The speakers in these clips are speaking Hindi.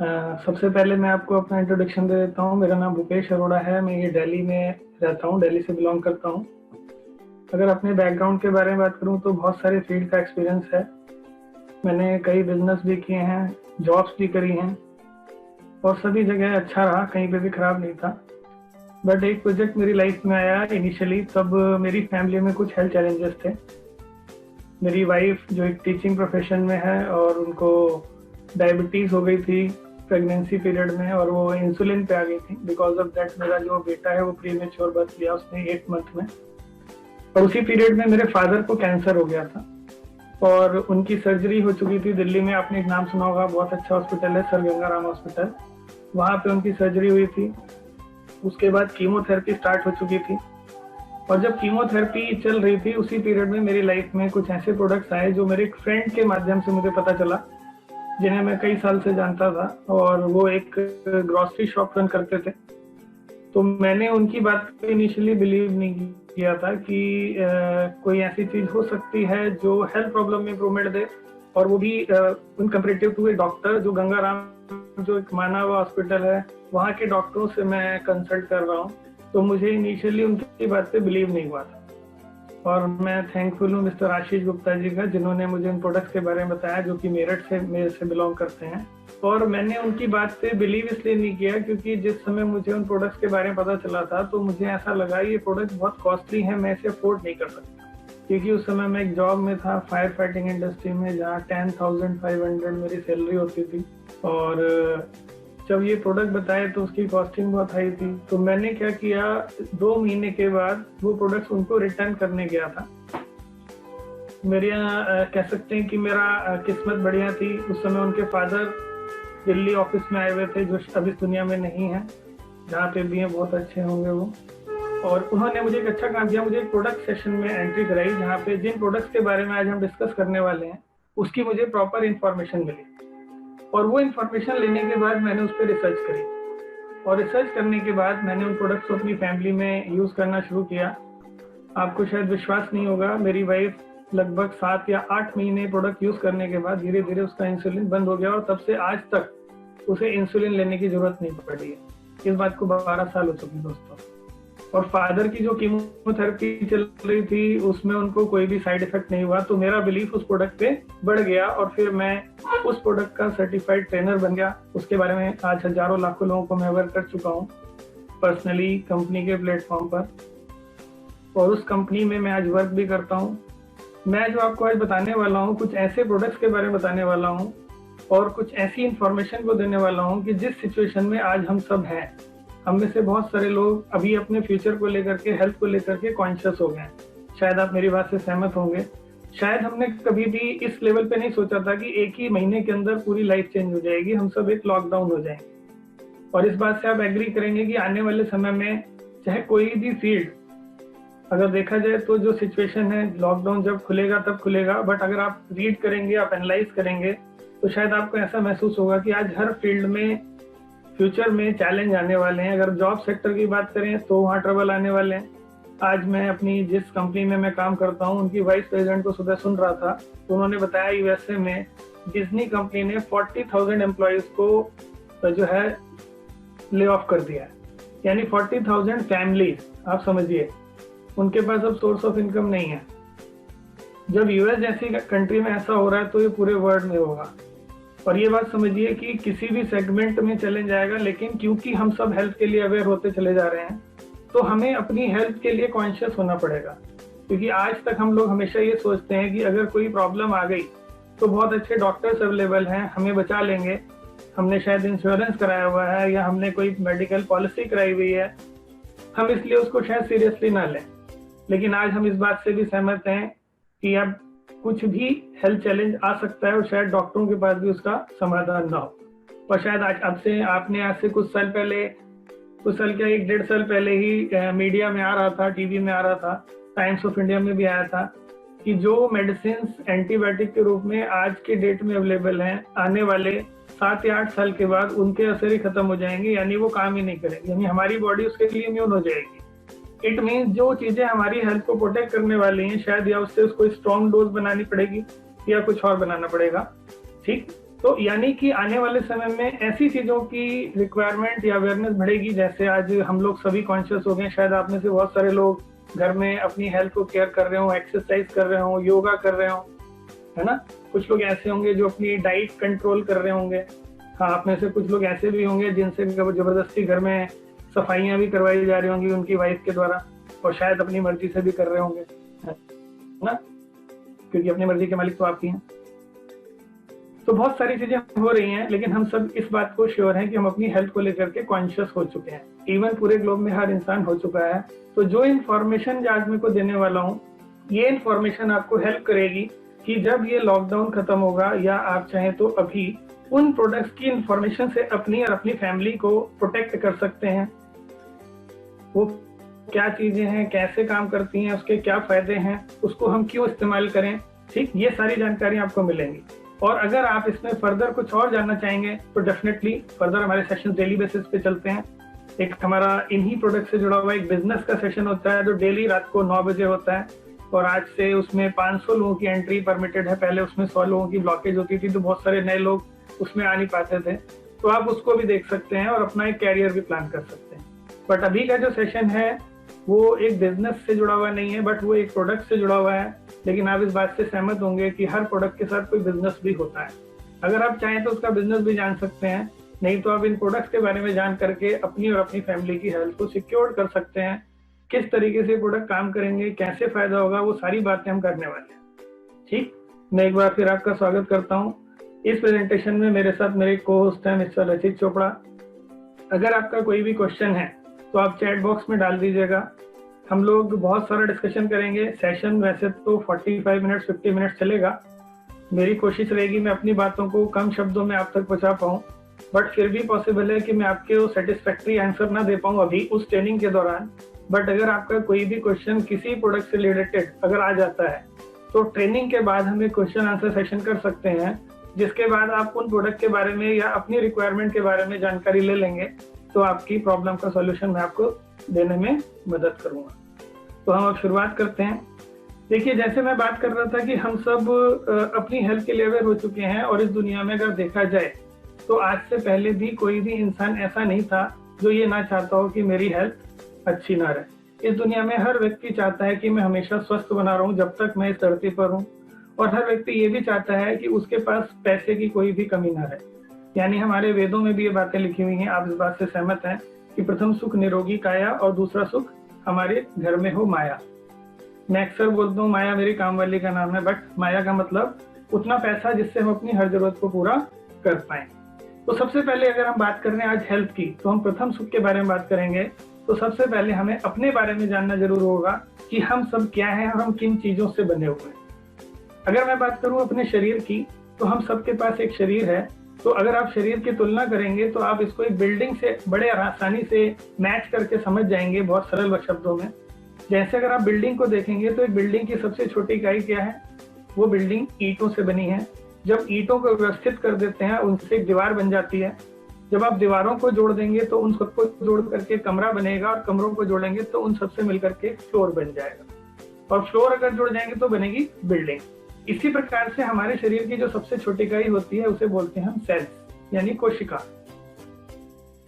सबसे पहले मैं आपको अपना इंट्रोडक्शन दे देता हूँ। मेरा नाम भूपेश अरोड़ा है। मैं ये दिल्ली में रहता हूँ, दिल्ली से बिलोंग करता हूँ। अगर अपने बैकग्राउंड के बारे में बात करूँ तो बहुत सारे फील्ड का एक्सपीरियंस है। मैंने कई बिजनेस भी किए हैं, जॉब्स भी करी हैं और सभी जगह अच्छा रहा, कहीं पे भी खराब नहीं था। बट एक प्रोजेक्ट मेरी लाइफ में आया इनिशियली, तब मेरी फैमिली में कुछ हेल्थ चैलेंजेस थे। मेरी वाइफ जो एक टीचिंग प्रोफेशन में है और उनको डायबिटीज़ हो गई थी प्रेगनेंसी पीरियड में और वो इंसुलिन पे आ गई थी। बिकॉज ऑफ दैट मेरा जो बेटा है वो प्रीमेच्योर बर्थ लिया उसने 8 मंथ में। और उसी पीरियड में मेरे फादर को कैंसर हो गया था और उनकी सर्जरी हो चुकी थी दिल्ली में। आपने एक नाम सुना होगा, बहुत अच्छा हॉस्पिटल है सर गंगाराम हॉस्पिटल, वहाँ पे उनकी सर्जरी हुई थी। उसके बाद कीमोथेरेपी स्टार्ट हो चुकी थी और जब कीमोथेरेपी चल रही थी उसी पीरियड में मेरी लाइफ में कुछ ऐसे प्रोडक्ट्स आए जो मेरे एक फ्रेंड के माध्यम से मुझे पता चला, जिन्हें मैं कई साल से जानता था और वो एक ग्रोसरी शॉप रन करते थे। तो मैंने उनकी बात पे इनिशियली बिलीव नहीं किया था कि कोई ऐसी चीज हो सकती है जो हेल्थ प्रॉब्लम में इम्प्रूवमेंट दे, और वो भी इन कंपेरेटिव टू ए डॉक्टर जो गंगाराम जो एक माना हुआ हॉस्पिटल है, वहाँ के डॉक्टरों से मैं कंसल्ट कर रहा हूँ। तो मुझे इनिशियली उनकी बात पे बिलीव नहीं हुआ था और मैं थैंकफुल हूँ मिस्टर आशीष गुप्ता जी का, जिन्होंने मुझे इन प्रोडक्ट्स के बारे में बताया, जो कि मेरे से बिलोंग करते हैं। और मैंने उनकी बात पे बिलीव इसलिए नहीं किया क्योंकि जिस समय मुझे उन प्रोडक्ट्स के बारे में पता चला था तो मुझे ऐसा लगा ये प्रोडक्ट बहुत कॉस्टली है, मैं इसे अफोर्ड नहीं कर सकता। क्योंकि उस समय मैं एक जॉब में था फायर फाइटिंग इंडस्ट्री में, जहाँ 10,500 मेरी सैलरी होती थी और जब ये प्रोडक्ट बताए तो उसकी कॉस्टिंग बहुत हाई थी। तो मैंने क्या किया, 2 महीने के बाद वो प्रोडक्ट्स उनको रिटर्न करने गया था। मेरे यहाँ कह सकते हैं कि मेरा किस्मत बढ़िया थी। उस समय उनके फादर दिल्ली ऑफिस में आए हुए थे, जो अब इस दुनिया में नहीं है, जहाँ पे भी हैं बहुत अच्छे होंगे वो। और उन्होंने मुझे एक अच्छा काम किया, मुझे एक प्रोडक्ट सेशन में एंट्री कराई, जहाँ पे जिन प्रोडक्ट्स के बारे में आज हम डिस्कस करने वाले हैं उसकी मुझे प्रॉपर इन्फॉर्मेशन मिली। और वो इन्फॉर्मेशन लेने के बाद मैंने उस पर रिसर्च करी और रिसर्च करने के बाद मैंने उन प्रोडक्ट्स को अपनी फैमिली में यूज़ करना शुरू किया। आपको शायद विश्वास नहीं होगा, मेरी वाइफ लगभग 7 या 8 महीने प्रोडक्ट यूज़ करने के बाद धीरे धीरे उसका इंसुलिन बंद हो गया और तब से आज तक उसे इंसुलिन लेने की जरूरत नहीं पड़ी है। इस बात को 12 साल हो चुके दोस्तों। और फादर की जो कीमोथेरेपी चल रही थी उसमें उनको कोई भी साइड इफेक्ट नहीं हुआ। तो मेरा बिलीफ उस प्रोडक्ट पे बढ़ गया और फिर मैं उस प्रोडक्ट का सर्टिफाइड ट्रेनर बन गया। उसके बारे में आज हजारों लाखों लोगों को मैं अवेयर कर चुका हूँ पर्सनली कंपनी के प्लेटफॉर्म पर, और उस कंपनी में मैं आज वर्क भी करता हूँ। मैं जो आपको आज बताने वाला हूँ कुछ ऐसे प्रोडक्ट्स के बारे में बताने वाला हूँ और कुछ ऐसी इंफॉर्मेशन को देने वाला हूँ कि जिस सिचुएशन में आज हम सब हैं, हम में से बहुत सारे लोग अभी अपने फ्यूचर को लेकर के, हेल्थ को लेकर के कॉन्शियस हो गए हैं। शायद आप मेरी बात से सहमत होंगे। शायद हमने कभी भी इस लेवल पे नहीं सोचा था कि एक ही महीने के अंदर पूरी लाइफ चेंज हो जाएगी, हम सब एक लॉकडाउन हो जाएंगे। और इस बात से आप एग्री करेंगे कि आने वाले समय में चाहे कोई भी फील्ड अगर देखा जाए तो जो सिचुएशन है, लॉकडाउन जब खुलेगा तब खुलेगा, बट अगर आप रीड करेंगे, आप एनालाइज करेंगे तो शायद आपको ऐसा महसूस होगा कि आज हर फील्ड में फ्यूचर में चैलेंज आने वाले हैं। अगर जॉब सेक्टर की बात करें तो वहाँ ट्रबल आने वाले हैं। आज मैं अपनी जिस कंपनी में मैं काम करता हूँ उनकी वाइस प्रेसिडेंट को सुबह सुन रहा था, तो उन्होंने बताया यूएसए में डिज्नी कंपनी ने 40,000 एम्प्लॉयज को जो है ले ऑफ कर दिया है। यानी 40,000 फैमिलीज, आप समझिए उनके पास अब सोर्स ऑफ इनकम नहीं है। जब यूएस जैसी कंट्री में ऐसा हो रहा है तो ये पूरे वर्ल्ड में होगा। और ये बात समझिए कि किसी भी सेगमेंट में चैलेंज आएगा, लेकिन क्योंकि हम सब हेल्थ के लिए अवेयर होते चले जा रहे हैं तो हमें अपनी हेल्थ के लिए कॉन्शियस होना पड़ेगा। क्योंकि आज तक हम लोग हमेशा ये सोचते हैं कि अगर कोई प्रॉब्लम आ गई तो बहुत अच्छे डॉक्टर्स अवेलेबल हैं, हमें बचा लेंगे, हमने शायद इंश्योरेंस कराया हुआ है या हमने कोई मेडिकल पॉलिसी कराई हुई है, हम इसलिए उसको शायद सीरियसली ना लें। लेकिन आज हम इस बात से भी सहमत हैं कि अब कुछ भी हेल्थ चैलेंज आ सकता है और शायद डॉक्टरों के पास भी उसका समाधान ना हो। और शायद आज से कुछ साल पहले, कुछ साल क्या 1-1.5 साल पहले ही मीडिया में आ रहा था, टीवी में आ रहा था, टाइम्स ऑफ इंडिया में भी आया था कि जो मेडिसिन एंटीबायोटिक के रूप में आज के डेट में अवेलेबल हैं, आने वाले 7 या 8 साल के बाद उनके असर ही खत्म हो जाएंगे, यानी वो काम ही नहीं करेंगे, यानी हमारी बॉडी उसके लिए इम्यून हो जाएगी। इट मीन्स जो चीजें हमारी हेल्थ को प्रोटेक्ट करने वाली हैं, शायद या उससे उसको स्ट्रॉन्ग डोज बनानी पड़ेगी या कुछ और बनाना पड़ेगा। ठीक, तो यानी कि आने वाले समय में ऐसी चीजों की रिक्वायरमेंट या अवेयरनेस बढ़ेगी, जैसे आज हम लोग सभी कॉन्शियस हो गए, शायद आप में से बहुत सारे लोग घर में अपनी हेल्थ को केयर कर रहे हो, एक्सरसाइज कर रहे हो, योगा कर रहे हो, है ना। कुछ लोग ऐसे होंगे जो अपनी डाइट कंट्रोल कर रहे होंगे। हाँ, आप में से कुछ लोग ऐसे भी होंगे जिनसे जबरदस्ती घर में सफाइयां भी करवाई जा रही होंगी उनकी वाइफ के द्वारा, और शायद अपनी मर्जी से भी कर रहे होंगे, है ना, क्योंकि अपनी मर्जी के मालिक तो आप ही हैं। तो बहुत सारी चीजें हो रही हैं, लेकिन हम सब इस बात को श्योर हैं कि हम अपनी हेल्थ को लेकर के कॉन्शियस हो चुके हैं। इवन पूरे ग्लोब में हर इंसान हो चुका है। तो जो इन्फॉर्मेशन आज मैं को देने वाला हूँ, ये इन्फॉर्मेशन आपको हेल्प करेगी कि जब ये लॉकडाउन खत्म होगा, या आप चाहें तो अभी, उन प्रोडक्ट्स की इन्फॉर्मेशन से अपनी और अपनी फैमिली को प्रोटेक्ट कर सकते हैं। वो क्या चीजें हैं, कैसे काम करती हैं, उसके क्या फायदे हैं, उसको हम क्यों इस्तेमाल करें, ठीक, ये सारी जानकारी आपको मिलेंगी। और अगर आप इसमें फर्दर कुछ और जानना चाहेंगे तो डेफिनेटली फर्दर हमारे सेशन डेली बेसिस पे चलते हैं। एक हमारा इन्हीं प्रोडक्ट से जुड़ा हुआ एक बिजनेस का सेशन होता है जो डेली रात को 9 बजे होता है, और आज से उसमें 500 लोगों की एंट्री परमिटेड है। पहले उसमें 100 लोगों की ब्लॉकेज होती थी, तो बहुत सारे नए लोग उसमें आ नहीं पाते थे। तो आप उसको भी देख सकते हैं और अपना एक कैरियर भी प्लान कर सकते हैं। बट अभी का जो सेशन है वो एक बिजनेस से जुड़ा हुआ नहीं है, बट वो एक प्रोडक्ट से जुड़ा हुआ है। लेकिन आप इस बात से सहमत होंगे कि हर प्रोडक्ट के साथ कोई बिजनेस भी होता है। अगर आप चाहें तो उसका बिजनेस भी जान सकते हैं, नहीं तो आप इन प्रोडक्ट्स के बारे में जान करके अपनी और अपनी फैमिली की हेल्थ को सिक्योर कर सकते हैं। किस तरीके से प्रोडक्ट काम करेंगे, कैसे फायदा होगा, वो सारी बातें हम करने वाले हैं। ठीक, मैं एक बार फिर आपका स्वागत करता हूँ। इस प्रेजेंटेशन में मेरे साथ मेरे को होस्ट है मिस्टर रचित चोपड़ा। अगर आपका कोई भी क्वेश्चन है तो आप चैट बॉक्स में डाल दीजिएगा। हम लोग बहुत सारा डिस्कशन करेंगे। सेशन वैसे तो 45 मिनट 50 मिनट चलेगा। मेरी कोशिश रहेगी मैं अपनी बातों को कम शब्दों में आप तक पहुंचा पाऊँ, बट फिर भी पॉसिबल है कि मैं आपके सेटिस्फैक्ट्री आंसर ना दे पाऊँ अभी उस ट्रेनिंग के दौरान। बट अगर आपका कोई भी क्वेश्चन किसी प्रोडक्ट से रिलेटेड अगर आ जाता है तो ट्रेनिंग के बाद हम एक क्वेश्चन आंसर सेशन कर सकते हैं, जिसके बाद आप उन प्रोडक्ट के बारे में या अपनी रिक्वायरमेंट के बारे में जानकारी ले लेंगे, तो आपकी प्रॉब्लम का सॉल्यूशन मैं आपको देने में मदद करूंगा। तो हम अब शुरुआत करते हैं। देखिए, जैसे मैं बात कर रहा था कि हम सब अपनी हेल्थ के लिए अवेयर हो चुके हैं, और इस दुनिया में अगर देखा जाए तो आज से पहले भी कोई भी इंसान ऐसा नहीं था जो ये ना चाहता हो कि मेरी हेल्थ अच्छी ना रहे। इस दुनिया में हर व्यक्ति चाहता है कि मैं हमेशा स्वस्थ बना रहूं जब तक मैं इस धरती पर हूं, और हर व्यक्ति ये भी चाहता है कि उसके पास पैसे की कोई भी कमी ना रहे। यानी हमारे वेदों में भी ये बातें लिखी हुई हैं। आप इस बात से सहमत हैं कि प्रथम सुख निरोगी काया और दूसरा सुख हमारे घर में हो माया। मैं अक्सर बोलता हूँ माया मेरी काम वाली का नाम है, बट माया का मतलब उतना पैसा जिससे हम अपनी हर जरूरत को पूरा कर पाए। तो सबसे पहले अगर हम बात कर रहे हैं आज हेल्थ की, तो हम प्रथम सुख के बारे में बात करेंगे। तो सबसे पहले हमें अपने बारे में जानना जरूर होगा कि हम सब क्या हैं और हम किन चीजों से बने हुए हैं। अगर मैं बात करूं अपने शरीर की, तो हम सबके पास एक शरीर है। तो अगर आप शरीर की तुलना करेंगे तो आप इसको एक बिल्डिंग से बड़े आसानी से मैच करके समझ जाएंगे, बहुत सरल शब्दों में। जैसे अगर आप बिल्डिंग को देखेंगे तो एक बिल्डिंग की सबसे छोटी इकाई क्या है, वो बिल्डिंग ईंटों से बनी है। जब ईंटों को व्यवस्थित कर देते हैं उनसे एक दीवार बन जाती है। जब आप दीवारों को जोड़ देंगे तो उन सबको जोड़ करके कमरा बनेगा, और कमरों को जोड़ेंगे तो उन सबसे मिलकर के फ्लोर बन जाएगा, और फ्लोर अगर जुड़ जाएंगे तो बनेगी बिल्डिंग। इसी प्रकार से हमारे शरीर की जो सबसे छोटी इकाई होती है उसे बोलते हैं हम सेल्स, यानी कोशिका।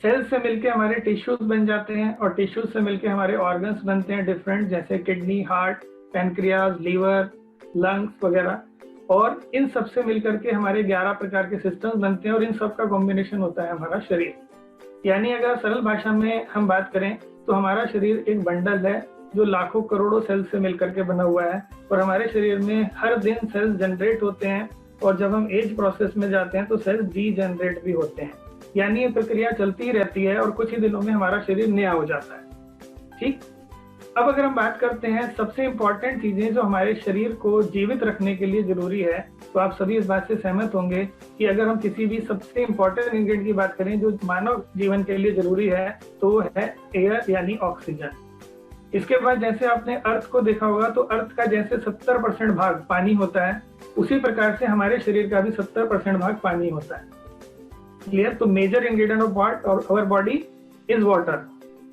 सेल्स से मिलके हमारे टिश्यूज बन जाते हैं, और टिश्यूज से मिलके हमारे ऑर्गन्स बनते हैं डिफरेंट, जैसे kidney, heart, pancreas, liver, lungs वगैरह। और इन सब से मिलकर के हमारे 11 प्रकार के सिस्टम्स बनते हैं, और इन सब का कॉम्बिनेशन होता है हमारा शरीर। यानी अगर सरल भाषा में हम बात करें तो हमारा शरीर एक बंडल है जो लाखों करोड़ों सेल्स से मिलकर के बना हुआ है, और हमारे शरीर में हर दिन सेल्स जनरेट होते हैं, और जब हम एज प्रोसेस में जाते हैं तो सेल्स डीजनरेट भी होते हैं। यानी ये प्रक्रिया चलती ही रहती है, और कुछ ही दिनों में हमारा शरीर नया हो जाता है। ठीक, अब अगर हम बात करते हैं सबसे इंपॉर्टेंट चीजें जो हमारे शरीर को जीवित रखने के लिए जरूरी है, तो आप सभी इस बात से सहमत होंगे कि अगर हम किसी भी सबसे इंपॉर्टेंट इंग्रेडिएंट की बात करें जो मानव जीवन के लिए जरूरी है, तो वो है एयर, यानी ऑक्सीजन। इसके बाद जैसे आपने अर्थ को देखा होगा, तो अर्थ का जैसे 70% भाग पानी होता है, उसी प्रकार से हमारे शरीर का भी 70% भाग पानी होता है। क्लियर? तो major ingredient of our body is water.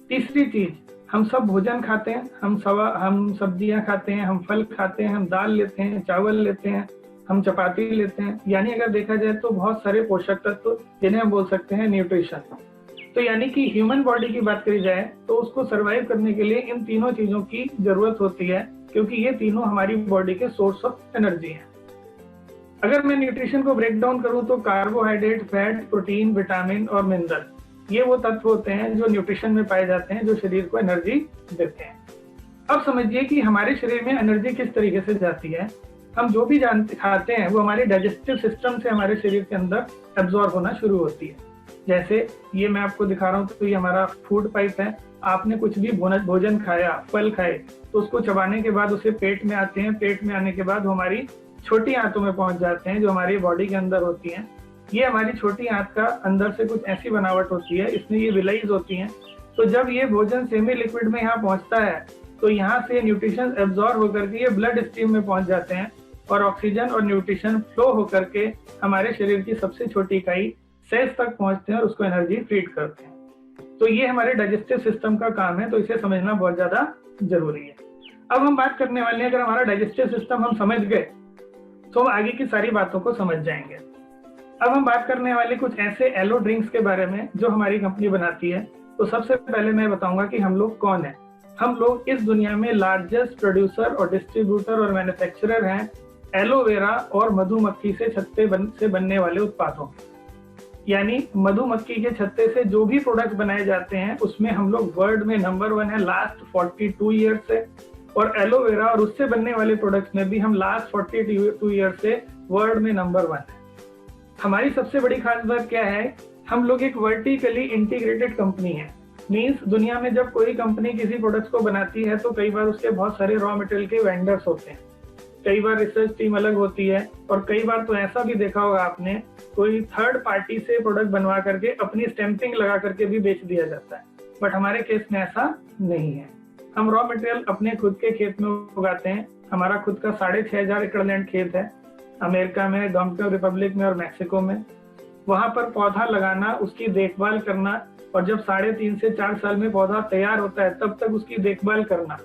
तीसरी चीज, हम सब भोजन खाते हैं, हम सब्जियां खाते हैं, हम फल खाते हैं, हम दाल लेते हैं, चावल लेते हैं, हम चपाती लेते हैं, यानी अगर देखा जाए तो बहुत सारे पोषक तत्व जिन्हें हम बोल सकते हैं न्यूट्रिशन। तो यानी कि ह्यूमन बॉडी की बात करी जाए तो उसको सरवाइव करने के लिए इन तीनों चीजों की जरूरत होती है, क्योंकि ये तीनों हमारी बॉडी के सोर्स ऑफ एनर्जी हैं। अगर मैं न्यूट्रिशन को ब्रेक डाउन करूं तो कार्बोहाइड्रेट, फैट, प्रोटीन, विटामिन और मिनरल, ये वो तत्व होते हैं जो न्यूट्रिशन में पाए जाते हैं, जो शरीर को एनर्जी देते हैं। अब समझिए कि हमारे शरीर में एनर्जी किस तरीके से जाती है। हम जो भी खाते हैं वो हमारे डाइजेस्टिव सिस्टम से हमारे शरीर के अंदर एब्जॉर्ब होना शुरू होती है। जैसे ये मैं आपको दिखा रहा हूँ, तो ये हमारा फूड पाइप है। आपने कुछ भी भोजन खाया, फल खाए, तो उसको चबाने के बाद उसे पेट में आते हैं। पेट में आने के बाद वो हमारी छोटी आंतों में पहुंच जाते हैं, जो हमारी बॉडी के अंदर होती हैं। ये हमारी छोटी आंत का अंदर से कुछ ऐसी बनावट होती है, इसमें ये विलाइज होती हैं। तो जब ये भोजन सेमी लिक्विड में यहाँ पहुंचता है तो यहाँ से न्यूट्रिशन एब्जॉर्ब होकर के ये ब्लड स्ट्रीम में पहुंच जाते हैं और ऑक्सीजन और न्यूट्रिशन फ्लो होकर के हमारे शरीर की सबसे छोटी इकाई सेल्स तक पहुंचते हैं और उसको एनर्जी फीड करते हैं। तो ये हमारे डाइजेस्टिव सिस्टम का काम है, तो इसे समझना बहुत ज्यादा जरूरी है। अब हम बात करने वाले हैं, अगर हमारा डाइजेस्टिव सिस्टम हम समझ गए तो हम आगे की सारी बातों को समझ जाएंगे। अब हम बात करने वाले कुछ ऐसे एलो ड्रिंक्स के बारे में जो हमारी कंपनी बनाती है। तो सबसे पहले मैं बताऊंगा कि हम लोग कौन है। हम लोग इस दुनिया में लार्जेस्ट प्रोड्यूसर और डिस्ट्रीब्यूटर और मैन्युफैक्चरर हैं एलोवेरा और मधुमक्खी से छत्ते से बनने वाले उत्पादों। यानी मधुमक्खी के छत्ते से जो भी प्रोडक्ट बनाए जाते हैं उसमें हम लोग वर्ल्ड में नंबर 1 है लास्ट 42 ईयर से, और एलोवेरा और उससे बनने वाले प्रोडक्ट्स में भी हम लास्ट 42 ईयर से वर्ल्ड में नंबर 1 है। हमारी सबसे बड़ी खास बात क्या है, हम लोग एक वर्टिकली इंटीग्रेटेड कंपनी है। मींस दुनिया में जब कोई कंपनी किसी प्रोडक्ट्स को बनाती है तो कई बार उसके बहुत सारे रॉ मटेरियल के वेंडर्स होते हैं, कई बार रिसर्च टीम अलग होती है, और कई बार तो ऐसा भी देखा होगा आपने, कोई थर्ड पार्टी से प्रोडक्ट बनवा करके अपनी स्टैंपिंग लगा करके भी बेच दिया जाता है। बट हमारे केस में ऐसा नहीं है। हम रॉ मटेरियल अपने खुद के खेत में उगाते हैं। हमारा खुद का 6500 एकड़ लैंड खेत है अमेरिका में, डोमिनिकन रिपब्लिक में और मैक्सिको में। वहां पर पौधा लगाना, उसकी देखभाल करना, और जब 3.5 से 4 साल में पौधा तैयार होता है तब तक उसकी देखभाल करना।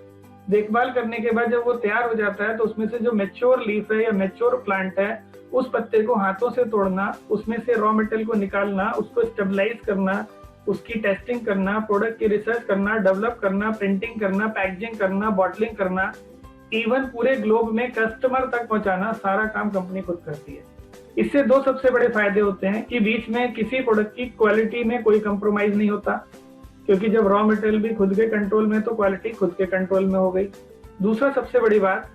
देखभाल करने के बाद जब वो तैयार हो जाता है तो उसमें से जो मैच्योर लीफ है या मैच्योर प्लांट है, उस पत्ते को हाथों से तोड़ना, उसमें से रॉ मटेरियल को निकालना, उसको स्टेबलाइज करना, उसकी टेस्टिंग करना, प्रोडक्ट की रिसर्च करना, डेवलप करना, प्रिंटिंग करना, पैकेजिंग करना, बॉटलिंग करना, इवन पूरे ग्लोब में कस्टमर तक पहुंचाना, सारा काम कंपनी खुद करती है। इससे 2 सबसे बड़े फायदे होते हैं कि बीच में किसी प्रोडक्ट की क्वालिटी में कोई कंप्रोमाइज नहीं होता, क्योंकि जब रॉ मटेरियल भी खुद के कंट्रोल में तो क्वालिटी खुद के कंट्रोल में हो गई। दूसरा सबसे बड़ी बात,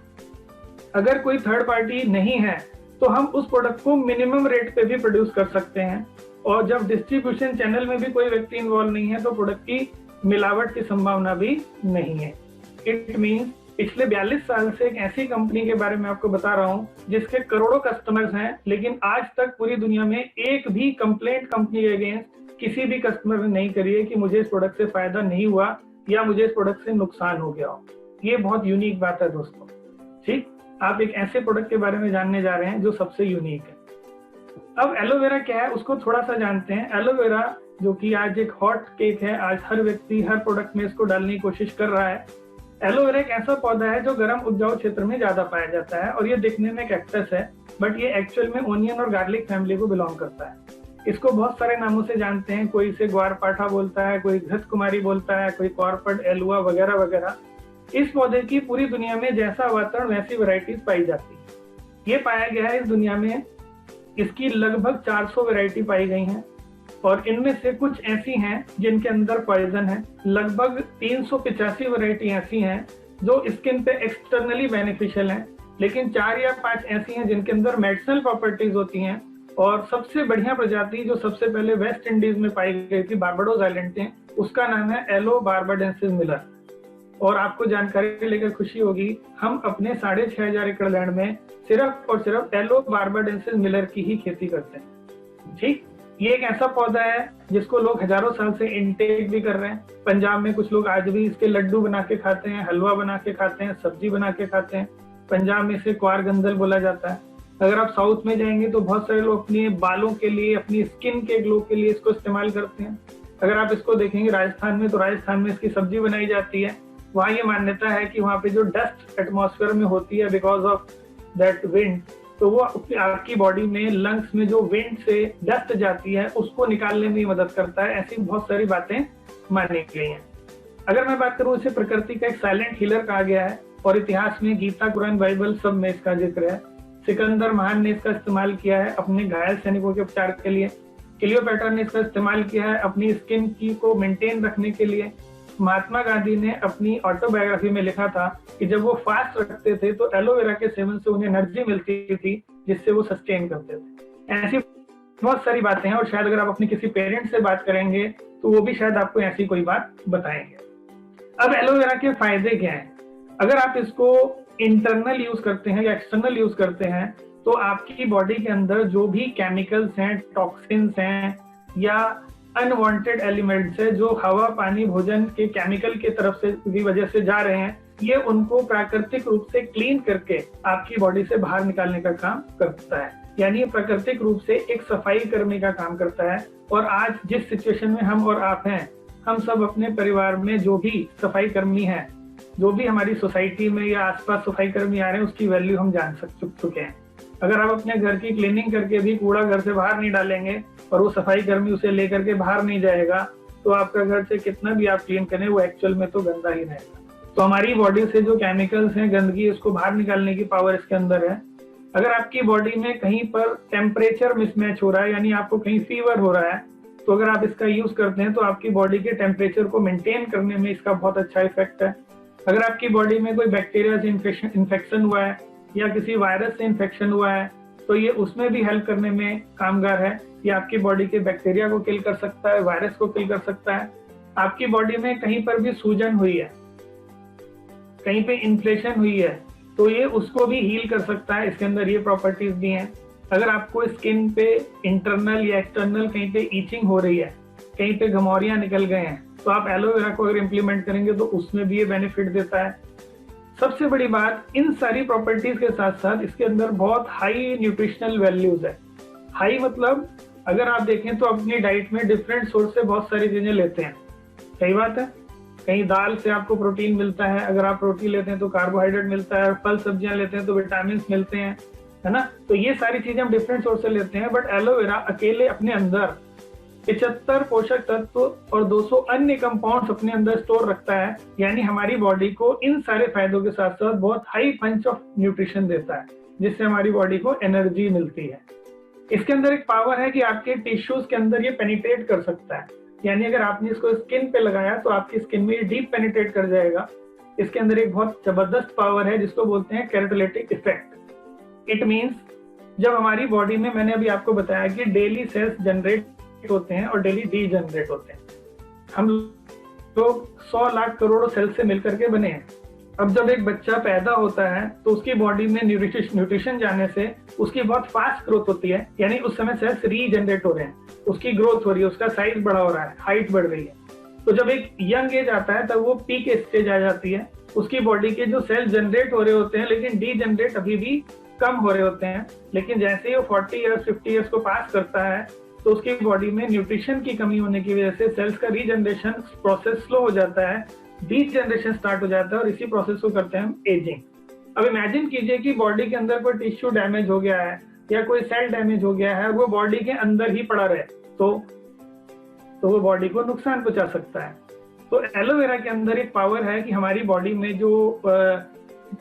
अगर कोई थर्ड पार्टी नहीं है तो हम उस प्रोडक्ट को मिनिमम रेट पे भी प्रोड्यूस कर सकते हैं, और जब डिस्ट्रीब्यूशन चैनल में भी कोई व्यक्ति इन्वॉल्व नहीं है तो प्रोडक्ट की मिलावट की संभावना भी नहीं है। इट मीन्स पिछले 42 साल से एक ऐसी कंपनी के बारे में आपको बता रहा हूँ जिसके करोड़ों कस्टमर्स हैं, लेकिन आज तक पूरी दुनिया में एक भी कंप्लेंट कंपनी के अगेंस्ट किसी भी कस्टमर ने नहीं करी है कि मुझे इस प्रोडक्ट से फायदा नहीं हुआ या मुझे इस प्रोडक्ट से नुकसान हो गया हो। ये बहुत यूनिक बात है दोस्तों। ठीक, आप एक ऐसे प्रोडक्ट के बारे में जानने जा रहे हैं जो सबसे यूनिक है। अब एलोवेरा क्या है उसको थोड़ा सा जानते हैं। एलोवेरा जो कि आज एक हॉट केक है, आज हर व्यक्ति हर प्रोडक्ट में इसको डालने की कोशिश कर रहा है। एलोवेरा एक ऐसा पौधा है जो गर्म उपजाऊ क्षेत्र में ज्यादा पाया जाता है, और ये दिखने में कैक्टस है, बट ये एक्चुअल में ओनियन और गार्लिक फैमिली को बिलोंग करता है। इसको बहुत सारे नामों से जानते हैं, कोई इसे ग्वारपाठा बोलता है, कोई घृत कुमारी बोलता है, कोई कॉर्पट, एलुआ वगैरह वगैरह। इस पौधे की पूरी दुनिया में जैसा वातावरण वैसी वैरायटीज पाई जाती है। ये पाया गया है इस दुनिया में, इसकी लगभग 400 वैरायटी पाई गई हैं, और इनमें से कुछ ऐसी हैं जिनके अंदर पॉइजन है। लगभग 385 वैरायटी ऐसी हैं जो स्किन पे एक्सटर्नली बेनिफिशियल हैं, लेकिन 4 या 5 ऐसी हैं जिनके अंदर मेडिसिनल प्रॉपर्टीज होती हैं। और सबसे बढ़िया प्रजाति जो सबसे पहले वेस्ट इंडीज में पाई गई थी, बारबाडोस आइलैंड में, उसका नाम है एलो बारबाडेंसिस मिलर। और आपको जानकारी लेकर खुशी होगी, हम अपने 6500 एकड़ लैंड में सिर्फ और सिर्फ एलो बारबाडेंसिस मिलर की ही खेती करते हैं। ठीक, ये एक ऐसा पौधा है जिसको लोग हजारों साल से इनटेक भी कर रहे हैं। पंजाब में कुछ लोग आज भी इसके लड्डू बना के खाते हैं, हलवा बना के खाते हैं, सब्जी बना के खाते हैं। पंजाब में इसे क्वार गंदल बोला जाता है। अगर आप साउथ में जाएंगे तो बहुत सारे लोग अपने बालों के लिए, अपनी स्किन के ग्लो के लिए इसको इस्तेमाल करते हैं। अगर आप इसको देखेंगे राजस्थान में, तो राजस्थान में इसकी सब्जी बनाई जाती है। वहाँ ये मान्यता है कि वहाँ पे जो डस्ट एटमॉस्फेयर में होती है बिकॉज ऑफ दैट विंड, तो वो आपकी बॉडी में लंग्स में जो विंड से डस्ट जाती है उसको निकालने में मदद करता है। ऐसी बहुत सारी बातें मानी गई हैं। अगर मैं बात करूं, इसे प्रकृति का एक साइलेंट हीलर कहा गया है और इतिहास में गीता, कुरान, बाइबल सब में इसका जिक्र है। सिकंदर महान ने इसका इस्तेमाल किया है अपने घायल सैनिकों के उपचार के लिए। क्लियोपेट्रा ने इसका इस्तेमाल किया है अपनी स्किन की को मेंटेन रखने के लिए। महात्मा गांधी ने अपनी ऑटोबायोग्राफी में लिखा था कि जब वो फास्ट रखते थे तो एलोवेरा के सेवन से उन्हें एनर्जी मिलती थी जिससे वो सस्टेन करते थे। ऐसी बहुत सारी बातें हैं और शायद अगर आप अपने किसी पेरेंट्स से बात करेंगे तो वो भी शायद आपको ऐसी कोई बात बताएंगे। अब एलोवेरा के फायदे क्या हैं? अगर आप इसको इंटरनल यूज करते हैं या एक्सटर्नल यूज करते हैं तो आपकी बॉडी के अंदर जो भी केमिकल्स हैं, टॉक्सिन्स हैं या अनवांटेड एलिमेंट्स है जो हवा, पानी, भोजन के केमिकल की तरफ से की वजह से जा रहे हैं, ये उनको प्राकृतिक रूप से क्लीन करके आपकी बॉडी से बाहर निकालने का काम करता है। यानी प्राकृतिक रूप से एक सफाई करने का काम करता है। और आज जिस सिचुएशन में हम और आप हैं, हम सब अपने परिवार में जो भी सफाई कर्मी हैं, जो भी हमारी सोसाइटी में या आसपास सफाई कर्मी आ रहे हैं, उसकी वैल्यू हम जान चुके हैं। अगर आप अपने घर की क्लीनिंग करके भी कूड़ा घर से बाहर नहीं डालेंगे और वो सफाई कर्मी उसे लेकर के बाहर नहीं जाएगा तो आपका घर से कितना भी आप क्लीन करें वो एक्चुअल में तो गंदा ही रहेगा। तो हमारी बॉडी से जो केमिकल्स हैं, गंदगी, उसको बाहर निकालने की पावर इसके अंदर है। अगर आपकी बॉडी में कहीं पर टेम्परेचर मिसमैच हो रहा है, यानी आपको कहीं फीवर हो रहा है, तो अगर आप इसका यूज करते हैं तो आपकी बॉडी के टेम्परेचर को मेंटेन करने में इसका बहुत अच्छा इफेक्ट है। अगर आपकी बॉडी में कोई बैक्टीरिया से इन्फेक्शन हुआ है या किसी वायरस से इन्फेक्शन हुआ है तो ये उसमें भी हेल्प करने में कामगार है। ये आपकी बॉडी के बैक्टीरिया को किल कर सकता है, वायरस को किल कर सकता है। आपकी बॉडी में कहीं पर भी सूजन हुई है, कहीं पे इन्फ्लेशन हुई है, तो ये उसको भी हील कर सकता है। इसके अंदर ये प्रॉपर्टीज भी हैं। अगर आपको स्किन पे इंटरनल या एक्सटर्नल कहीं पे ईचिंग हो रही है, कहीं पे घमौरियां निकल गए हैं, तो आप एलोवेरा को अगर इम्प्लीमेंट करेंगे तो उसमें भी ये बेनिफिट देता है। सबसे बड़ी बात, इन सारी प्रॉपर्टीज के साथ साथ इसके अंदर बहुत हाई न्यूट्रिशनल वैल्यूज है। हाई मतलब अगर आप देखें तो अपनी डाइट में डिफरेंट सोर्स से बहुत सारी चीजें लेते हैं, सही बात है। कहीं दाल से आपको प्रोटीन मिलता है, अगर आप रोटी लेते हैं तो कार्बोहाइड्रेट मिलता है, फल सब्जियां लेते हैं तो विटामिन मिलते हैं, है ना। तो ये सारी चीजें हम डिफरेंट सोर्स से लेते हैं। बट एलोवेरा अकेले अपने अंदर 75 पोषक तत्व और 200 अन्य कंपाउंड्स अपने अंदर स्टोर रखता है। यानी हमारी बॉडी को इन सारे फायदों के साथ साथ बहुत हाई पंच ऑफ न्यूट्रिशन देता है जिससे हमारी बॉडी को एनर्जी मिलती है। इसके अंदर एक पावर है कि आपके टिश्यूज के अंदर ये पेनिट्रेट कर सकता है। यानी अगर आपने इसको स्किन पे लगाया तो आपकी स्किन में ये डीप पेनिट्रेट कर जाएगा। इसके अंदर एक बहुत जबरदस्त पावर है जिसको बोलते हैं केराटोलाइटिक इफेक्ट। इट मींस जब हमारी बॉडी में, मैंने अभी आपको बताया कि डेली सेल्स जनरेट होते हैं और डेली डी जनरेट होते हैं। हम लोग 100 लाख करोड़ सेल से मिलकर के बने हैं। अब जब एक बच्चा पैदा होता है तो उसकी बॉडी में न्यूट्रिशन जाने से उसकी बहुत फास्ट ग्रोथ होती है। यानी उस समय सेल्स रीजनरेट हो रहे हैं, उसकी ग्रोथ हो रही है, उसका साइज बड़ा हो रहा है, हाइट बढ़ रही है। तो जब एक यंग एज आता है तब वो पीक स्टेज आ जाती है। उसकी बॉडी के जो सेल जनरेट हो रहे होते हैं लेकिन डी जनरेट अभी भी कम हो रहे होते हैं। लेकिन जैसे ही वो 40 ईयर्स 50 ईयर्स को पास करता है तो उसकी बॉडी में न्यूट्रिशन की कमी होने की वजह से सेल्स का रीजनरेशन प्रोसेस स्लो हो जाता है, डीजनरेशन स्टार्ट हो जाता है और इसी प्रोसेस को करते हैं हम एजिंग। अब इमेजिन कीजिए कि बॉडी के अंदर कोई टिश्यू डैमेज हो गया है या कोई सेल डैमेज हो गया है और वो बॉडी के अंदर ही पड़ा रहे तो वो बॉडी को नुकसान पहुंचा सकता है। तो एलोवेरा के अंदर एक पावर है कि हमारी बॉडी में जो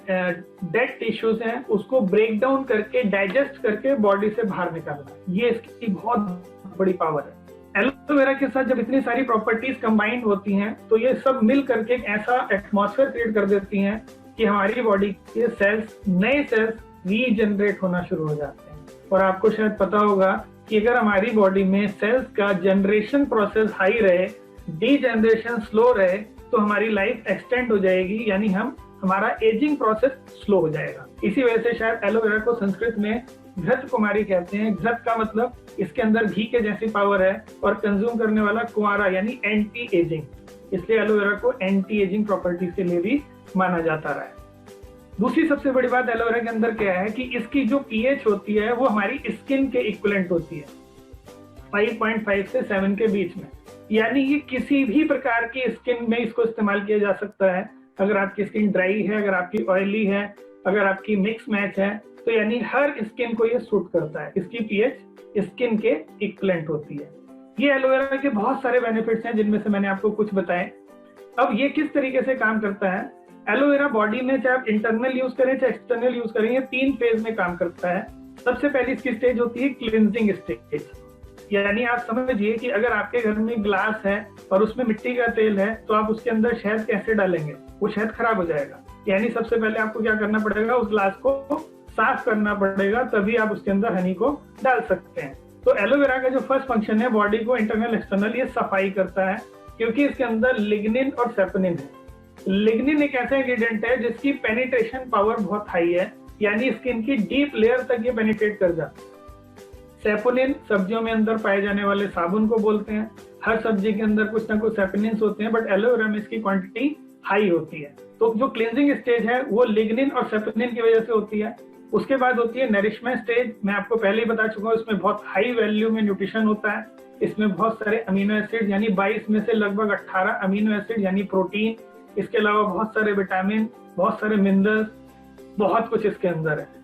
डेड टिश्यूज हैं उसको ब्रेक डाउन करके, डाइजेस्ट करके बॉडी से बाहर निकालना, ये इसकी बहुत बड़ी पावर है। एलोवेरा के साथ जब इतनी सारी प्रॉपर्टीज कंबाइंड होती हैं तो ये सब मिल करके एक ऐसा एटमॉस्फेयर क्रिएट कर देती हैं कि हमारी बॉडी के सेल्स, नए सेल्स रीजनरेट होना शुरू हो जाते हैं। और आपको शायद पता होगा कि अगर हमारी बॉडी में सेल्स का जनरेशन प्रोसेस हाई रहे, डीजनरेशन स्लो रहे, तो हमारी लाइफ एक्सटेंड हो जाएगी, यानी हमारा एजिंग प्रोसेस स्लो हो जाएगा। इसी वजह से शायद एलोवेरा को संस्कृत में घृत कुमारी कहते हैं। घृत का मतलब इसके अंदर घी के जैसी पावर है और कंज्यूम करने वाला कुंवारा यानी एंटी एजिंग, इसलिए एलोवेरा को एंटी एजिंग प्रॉपर्टीज के लिए भी माना जाता रहा है। दूसरी सबसे बड़ी बात एलोवेरा के अंदर क्या है कि इसकी जो पीएच होती है वो हमारी स्किन के इक्विवेलेंट होती है, 5.5 से 7 के बीच में। यानी ये किसी भी प्रकार की स्किन में इसको इस्तेमाल किया जा सकता है। अगर आपकी स्किन ड्राई है, अगर आपकी ऑयली है, अगर आपकी मिक्स मैच है, तो यानी हर स्किन को ये सूट करता है, इसकी पीएच स्किन के इक्विवेलेंट होती है। ये एलोवेरा के बहुत सारे बेनिफिट्स हैं जिनमें से मैंने आपको कुछ बताए। अब ये किस तरीके से काम करता है, एलोवेरा बॉडी में चाहे आप इंटरनल यूज करें चाहे एक्सटर्नल यूज करें, ये 3 फेज में काम करता है। सबसे पहली इसकी स्टेज होती है क्लींजिंग स्टेज, यानी आप समझिए कि अगर आपके घर में ग्लास है और उसमें मिट्टी का तेल है तो आप उसके अंदर शहद कैसे डालेंगे, वो शहद खराब हो जाएगा। यानी सबसे पहले आपको क्या करना पड़ेगा, उस ग्लास को साफ करना पड़ेगा, तभी आप उसके अंदर हनी को डाल सकते हैं। तो एलोवेरा का जो फर्स्ट फंक्शन है बॉडी को इंटरनल एक्सटर्नल ये सफाई करता है, क्योंकि इसके अंदर लिग्निन और सेपोनिन है। लिग्निन एक ऐसा इंग्रेडिएंट है जिसकी पेनिट्रेशन पावर बहुत हाई है, यानी स्किन की डीप लेयर तक ये पेनिट्रेट कर जाता है। सेपोनिन सब्जियों में अंदर पाए जाने वाले साबुन को बोलते हैं। हर सब्जी के अंदर कुछ ना कुछ सेपोनिन्स होते हैं, बट एलोवेरा में इसकी क्वांटिटी हाई होती है। तो जो क्लींजिंग स्टेज है वो लिग्निन और सेपोनिन की वजह से होती है। उसके बाद होती है नरिशमेंट स्टेज। मैं आपको पहले ही बता चुका हूँ, इसमें बहुत हाई वैल्यू में न्यूट्रिशन होता है। इसमें बहुत सारे अमीनो एसिड यानी 22 में से लगभग 18 अमीनो एसिड यानी प्रोटीन, इसके अलावा बहुत सारे विटामिन, बहुत सारे मिनरल्स, बहुत कुछ इसके अंदर है।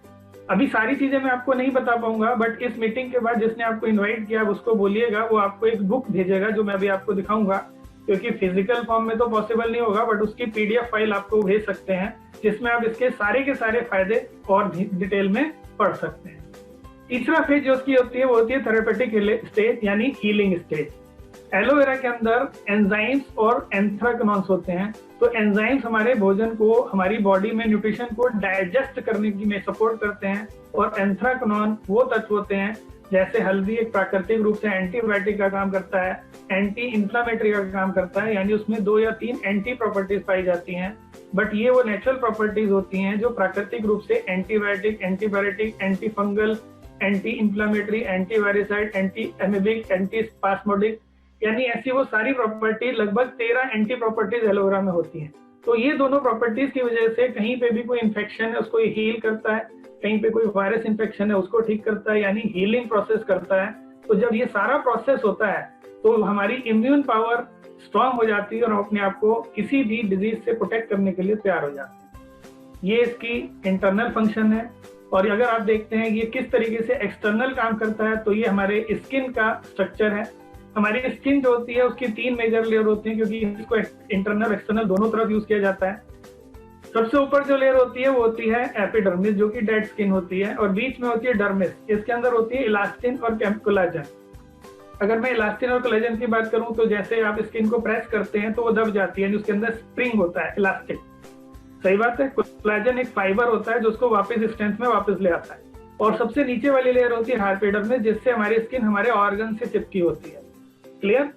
अभी सारी चीजें मैं आपको नहीं बता पाऊंगा, बट इस मीटिंग के बाद जिसने आपको इनवाइट किया उसको बोलिएगा वो आपको एक बुक भेजेगा जो मैं अभी आपको दिखाऊंगा, क्योंकि फिजिकल फॉर्म में तो पॉसिबल नहीं होगा, बट उसकी पीडीएफ फाइल आपको भेज सकते हैं जिसमें आप इसके सारे के सारे फायदे और डिटेल में पढ़ सकते हैं। तीसरा फेज जो उसकी होती है वो होती है थेरेपेटिक स्टेज यानी हीलिंग स्टेज। एलोवेरा के अंदर एंजाइम्स और एंथ्राक्नॉन्स होते हैं। तो एंजाइम्स हमारे भोजन को, हमारी बॉडी में न्यूट्रिशन को डाइजेस्ट करने की में सपोर्ट करते हैं, और एंथ्राक्नॉन वो तत्व होते हैं जैसे हल्दी एक प्राकृतिक रूप से एंटीबायोटिक का काम करता है, एंटी इंफ्लेमेटरी का काम करता है, यानी उसमें 2 या 3 एंटी प्रॉपर्टीज पाई जाती हैं। बट ये वो नेचुरल प्रॉपर्टीज होती हैं जो प्राकृतिक रूप से antibiotic, antibiotic, anti fungal, anti inflammatory, antiviricide, anti amoebic, anti spasmodic, यानी ऐसी वो सारी प्रॉपर्टी, लगभग 13 एंटी प्रॉपर्टीज एलोवेरा में होती हैं। तो ये दोनों प्रॉपर्टीज की वजह से कहीं पे भी कोई इन्फेक्शन है उसको हील करता है, कहीं पे कोई वायरस इन्फेक्शन है उसको ठीक करता है, यानी हीलिंग प्रोसेस करता है। तो जब ये सारा प्रोसेस होता है तो हमारी इम्यून पावर स्ट्रांग हो जाती है और हम अपने आप को किसी भी डिजीज से प्रोटेक्ट करने के लिए तैयार हो जाते हैं। ये इसकी इंटरनल फंक्शन है। और अगर आप देखते हैं ये किस तरीके से एक्सटर्नल काम करता है, तो ये हमारे स्किन का स्ट्रक्चर है। हमारी स्किन जो होती है उसकी 3 मेजर लेयर होती हैं, क्योंकि इसको इंटरनल एक्सटर्नल दोनों तरफ यूज किया जाता है। सबसे ऊपर जो लेयर होती है वो होती है एपिडर्मिस, जो कि डेड स्किन होती है, और बीच में होती है डर्मिस। इसके अंदर होती है इलास्टिन और कोलेजन। अगर मैं इलास्टिन और कोलेजन की बात करूं तो जैसे आप स्किन को प्रेस करते हैं तो वो दब जाती है, उसके अंदर स्प्रिंग होता है, इलास्टिक। सही बात है। कोलेजन एक फाइबर होता है जो उसको वापस स्ट्रेंथ में वापस ले आता है। और सबसे नीचे वाली लेयर होती है हाइपोडर्मिस, जिससे हमारी स्किन हमारे ऑर्गन से चिपकी होती है। क्लियर।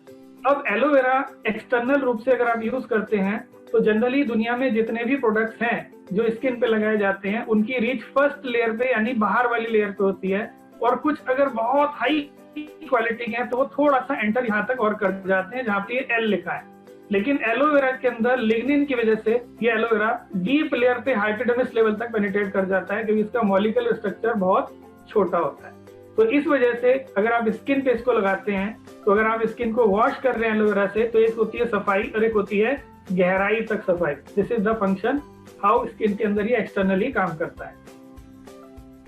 अब एलोवेरा एक्सटर्नल रूप से अगर आप यूज करते हैं तो जनरली दुनिया में जितने भी प्रोडक्ट्स हैं जो स्किन पे लगाए जाते हैं उनकी रीच फर्स्ट लेयर पे यानी बाहर वाली लेयर पे होती है, और कुछ अगर बहुत हाई क्वालिटी के हैं तो वो थोड़ा सा एंटर यहाँ तक और कर जाते हैं जहाँ पे एल लिखा है। लेकिन एलोवेरा के अंदर लिग्निन की वजह से ये एलोवेरा डीप लेयर पे हाइपोडर्मिस लेवल तक पेनिट्रेट कर जाता है, क्योंकि इसका मॉलिक्यूलर स्ट्रक्चर बहुत छोटा होता है। तो इस वजह से अगर आप स्किन पे इसको लगाते हैं, तो अगर आप स्किन को वॉश कर रहे हैं एलोवेरा से, तो एक होती है सफाई और एक होती है गहराई तक सफाई। This is the function how skin के अंदर ये एक्सटर्नली काम करता है।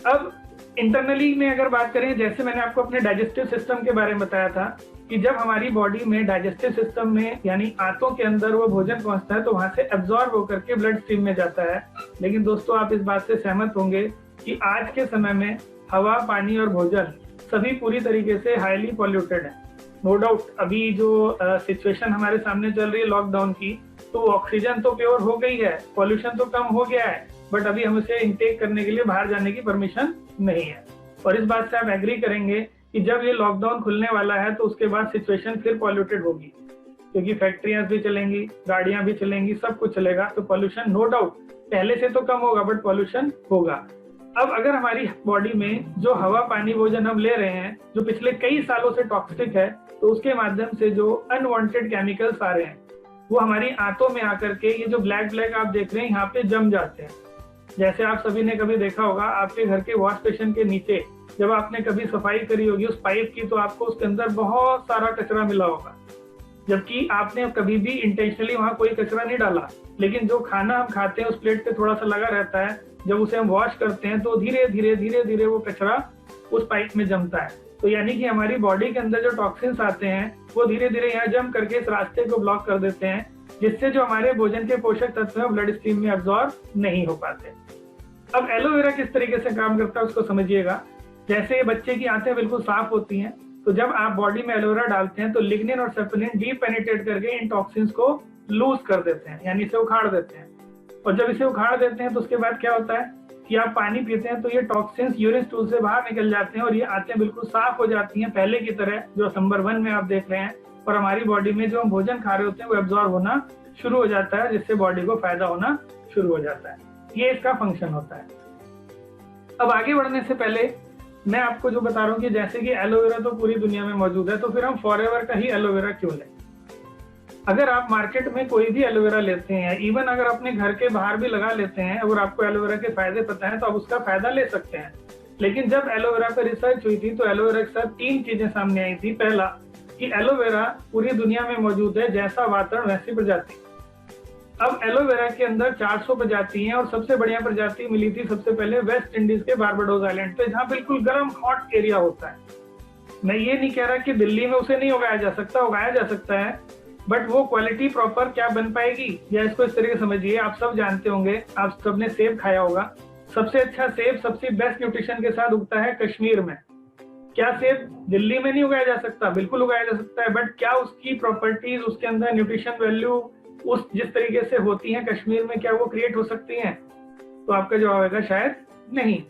अब इंटरनली में अगर बात करें, जैसे मैंने आपको अपने डाइजेस्टिव सिस्टम के बारे में बताया था कि जब हमारी बॉडी में डाइजेस्टिव सिस्टम में यानी आंतों के अंदर वो भोजन पहुंचता है तो वहां से एब्जॉर्ब होकर के ब्लड स्ट्रीम में जाता है। लेकिन दोस्तों आप इस बात से सहमत होंगे कि आज के समय में हवा, पानी और भोजन सभी पूरी तरीके से हाईली पॉल्यूटेड है। नो डाउट अभी जो सिचुएशन हमारे सामने चल रही है लॉकडाउन की, तो ऑक्सीजन तो प्योर हो गई है, पॉल्यूशन तो कम हो गया है, बट अभी हम इसे इंटेक करने के लिए बाहर जाने की परमिशन नहीं है। और इस बात से आप एग्री करेंगे कि जब ये लॉकडाउन खुलने वाला है तो उसके बाद सिचुएशन फिर पॉल्यूटेड होगी, क्योंकि फैक्ट्रियां भी चलेंगी, गाड़ियां भी चलेंगी, सब कुछ चलेगा। तो पॉल्यूशन नो डाउट पहले से तो कम होगा, बट पॉल्यूशन होगा। अब अगर हमारी बॉडी में जो हवा, पानी, भोजन हम ले रहे हैं जो पिछले कई सालों से टॉक्सिक है, तो उसके माध्यम से जो अनवांटेड केमिकल्स आ रहे हैं वो हमारी आंतों में आकर के ये जो ब्लैक ब्लैक आप देख रहे हैं यहाँ पे जम जाते हैं। जैसे आप सभी ने कभी देखा होगा आपके घर के वॉश बेसिन के नीचे जब आपने कभी सफाई करी होगी उस पाइप की, तो आपको उसके अंदर बहुत सारा कचरा मिला होगा। जबकि आपने कभी भी इंटेंशनली वहां कोई कचरा नहीं डाला, लेकिन जो खाना हम खाते हैं उस प्लेट पे थोड़ा सा लगा रहता है, जब उसे हम वॉश करते हैं तो धीरे धीरे धीरे धीरे वो कचरा उस पाइप में जमता है। तो यानी कि हमारी बॉडी के अंदर जो टॉक्सिन्स आते हैं वो धीरे धीरे यहाँ जम करके इस रास्ते को ब्लॉक कर देते हैं, जिससे जो हमारे भोजन के पोषक तत्व हैं ब्लड स्ट्रीम में एब्जॉर्ब नहीं हो पाते। अब एलोवेरा किस तरीके से काम करता है उसको समझिएगा। जैसे बच्चे की आंतें बिल्कुल साफ होती हैं, तो जब आप बॉडी में एलोवेरा डालते हैं तो लिग्निन और सेपनिन डीप पेनिट्रेट करके इन टॉक्सिन्स को लूज कर देते हैं, यानी इसे उखाड़ देते हैं। और जब इसे उखाड़ देते हैं तो उसके बाद क्या होता है कि आप पानी पीते हैं तो ये टॉक्सिन्स यूरिन स्टूल से बाहर निकल जाते हैं और ये आंतें बिल्कुल साफ हो जाती हैं, पहले की तरह जो नंबर 1 में आप देख रहे हैं। और हमारी बॉडी में जो हम भोजन खा रहे होते हैं वो एब्जॉर्ब होना शुरू हो जाता है, जिससे बॉडी को फायदा होना शुरू हो जाता है। ये इसका फंक्शन होता है। अब आगे बढ़ने से पहले मैं आपको जो बता रहा हूँ कि जैसे कि एलोवेरा तो पूरी दुनिया में मौजूद है, तो फिर हम फॉरएवर का ही एलोवेरा क्यों लें। अगर आप मार्केट में कोई भी एलोवेरा लेते हैं, इवन अगर अपने घर के बाहर भी लगा लेते हैं, अगर आपको एलोवेरा के फायदे पता है तो आप उसका फायदा ले सकते हैं। लेकिन जब एलोवेरा पर रिसर्च हुई थी तो एलोवेरा के साथ 3 चीजें सामने आई थी। पहला कि एलोवेरा पूरी दुनिया में मौजूद है, जैसा वातावरण वैसी प्रजाति। अब एलोवेरा के अंदर 400 प्रजाति हैं और सबसे बढ़िया प्रजाति मिली थी सबसे पहले वेस्ट इंडीज के बारबाडोस आइलैंड पे, जहाँ बिल्कुल गर्म हॉट एरिया होता है। मैं ये नहीं कह रहा कि दिल्ली में उसे नहीं उगाया जा सकता, उगाया जा सकता है, बट वो क्वालिटी प्रॉपर क्या बन पाएगी। या इसको इस तरीके समझिए, आप सब जानते होंगे, आप सबने सेब खाया होगा। सबसे अच्छा सेब सबसे बेस्ट न्यूट्रिशन के साथ उगता है कश्मीर में। क्या सेब दिल्ली में नहीं उगाया जा सकता? बिल्कुल उगाया जा सकता है, बट क्या उसकी प्रॉपर्टीज, उसके अंदर न्यूट्रिशन वैल्यू उस जिस तरीके से होती हैं कश्मीर में, क्या वो क्रिएट हो सकती हैं? तो आपका जवाब आएगा शायद नहीं।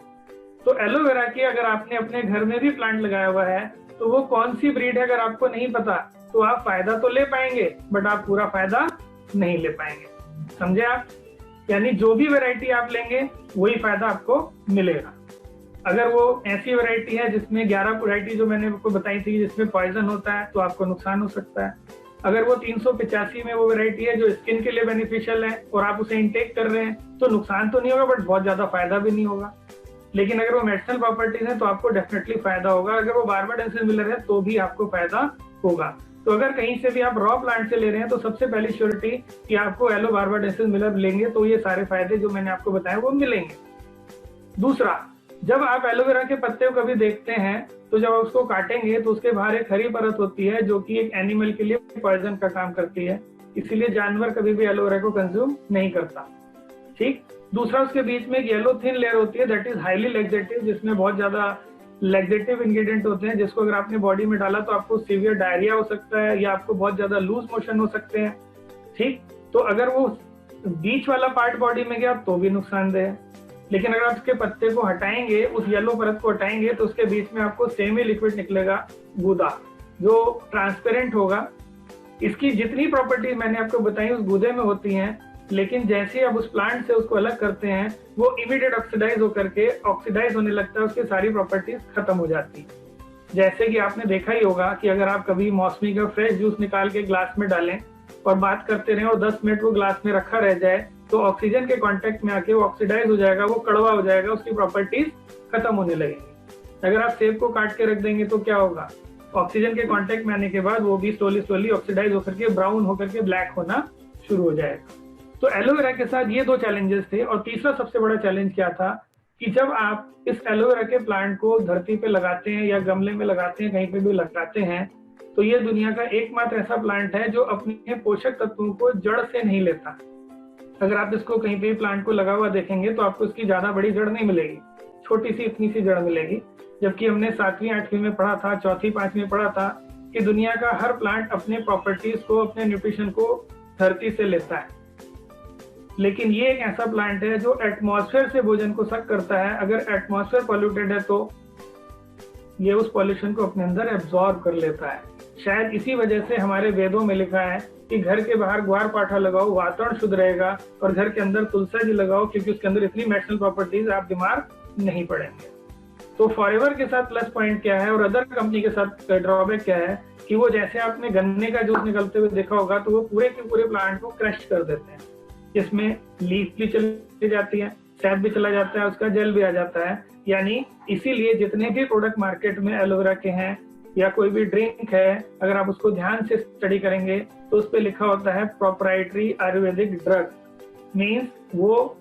तो एलोवेरा की अगर आपने अपने घर में भी प्लांट लगाया हुआ है तो वो कौन सी ब्रीड है अगर आपको नहीं पता तो आप फायदा तो ले पाएंगे, बट आप पूरा फायदा नहीं ले पाएंगे। समझे आप? यानी जो भी वैरायटी आप लेंगे वही फायदा आपको मिलेगा। अगर वो ऐसी वैरायटी है जिसमें 11 वैरायटी जो मैंने आपको बताई थी जिसमें पॉइजन होता है तो आपको नुकसान हो सकता है। अगर वो 385 में वो वैरायटी है जो स्किन के लिए बेनिफिशियल है और आप उसे इंटेक कर रहे हैं तो नुकसान तो नहीं होगा, बट बहुत ज्यादा फायदा भी नहीं होगा। लेकिन अगर वो मेडिसिनल प्रॉपर्टीज है तो आपको डेफिनेटली फायदा होगा। अगर वो बारबाडेंसिस मिलर है तो भी आपको फायदा होगा। तो अगर कहीं से भी आप रॉ प्लांट से ले रहे हैं तो सबसे पहली श्योरिटी कि आपको एलो बारबाडेंसिस मिलर लेंगे तो ये सारे फायदे जो मैंने आपको बताए वो मिलेंगे। दूसरा, जब आप एलोवेरा के पत्ते को कभी देखते हैं तो जब आप उसको काटेंगे तो उसके बाहर एक हरी परत होती है जो कि एक एनिमल के लिए पॉइजन का काम करती है, इसीलिए जानवर कभी भी एलोवेरा को कंज्यूम नहीं करता। ठीक। दूसरा, उसके बीच में एक येलो थिन लेयर होती है दैट इज हाईली लैक्सेटिव, जिसमें बहुत ज्यादा लैक्सेटिव इंग्रेडिएंट होते हैं जिसको अगर आपने बॉडी में डाला तो आपको सीवियर डायरिया हो सकता है या आपको बहुत ज्यादा लूज मोशन हो सकते हैं। ठीक। तो अगर वो बीच वाला पार्ट बॉडी में गया तो भी नुकसानदेह है। लेकिन अगर आप उसके पत्ते को हटाएंगे, उस येलो परत को हटाएंगे तो उसके बीच में आपको सेमी लिक्विड निकलेगा गूदा जो ट्रांसपेरेंट होगा। इसकी जितनी प्रॉपर्टी मैंने आपको बताई उस गूदे में होती हैं, लेकिन जैसे आप उस प्लांट से उसको अलग करते हैं वो इमीडिएट ऑक्सीडाइज होकर के ऑक्सीडाइज होने लगता है, उसकी सारी प्रॉपर्टीज खत्म हो जाती है। जैसे कि आपने देखा ही होगा कि अगर आप कभी मौसमी का फ्रेश जूस निकाल के ग्लास में डालें और बात करते रहें और 10 मिनट वो ग्लास में रखा रह जाए तो ऑक्सीजन के कांटेक्ट में आके वो ऑक्सीडाइज हो जाएगा, वो कड़वा हो जाएगा, उसकी प्रॉपर्टीज खत्म होने लगेंगी। अगर आप सेब को काट के रख देंगे तो क्या होगा? ऑक्सीजन के कांटेक्ट में आने के बाद वो भी स्लोली ऑक्सीडाइज होकर के ब्राउन होकर के ब्लैक होना शुरू हो जाएगा। तो एलोवेरा के साथ ये 2 चैलेंजेस थे। और तीसरा सबसे बड़ा चैलेंज क्या था कि जब आप इस एलोवेरा के प्लांट को धरती पे लगाते हैं या गमले में लगाते हैं, कहीं पे भी लगाते हैं, तो ये दुनिया का एकमात्र ऐसा प्लांट है जो अपने पोषक तत्वों को जड़ से नहीं लेता। अगर आप इसको कहीं पे प्लांट को लगा हुआ देखेंगे तो आपको इसकी ज्यादा बड़ी जड़ नहीं मिलेगी, छोटी सी इतनी सी जड़ मिलेगी। जबकि हमने 7वीं 8वीं में पढ़ा था, 4वीं 5वीं में पढ़ा था कि दुनिया का हर प्लांट अपने प्रॉपर्टीज को, अपने न्यूट्रिशन को धरती से लेता है। लेकिन ये एक ऐसा प्लांट है जो एटमॉस्फेयर से भोजन को सक करता है। अगर एटमॉस्फेयर पॉल्यूटेड है तो ये उस पॉल्यूशन को अपने अंदर एब्जॉर्ब कर लेता है। शायद इसी वजह से हमारे वेदों में लिखा है कि घर के बाहर ग्वार पाठा लगाओ, वातावरण शुद्ध रहेगा, और घर के अंदर तुलसा जी लगाओ क्योंकि उसके अंदर इतनी मेडिसिनल प्रॉपर्टीज, आप बीमार नहीं पड़ेंगे। तो फॉरएवर के साथ प्लस पॉइंट क्या है और अदर कंपनी के साथ ड्रॉबैक क्या है कि वो जैसे आपने गन्ने का जूस निकलते हुए देखा होगा तो वो पूरे के पूरे प्लांट को क्रश कर देते हैं, जिसमें लीफ भी चली जाती है, शहद भी चला जाता है, उसका जेल भी आ जाता है। यानी इसीलिए जितने भी प्रोडक्ट मार्केट में एलोवेरा के हैं या कोई भी ड्रिंक है, अगर आप उसको ध्यान से स्टडी करेंगे तो उस पर लिखा होता है प्रोप्राइटरी आयुर्वेदिक ड्रग। मीन्स वो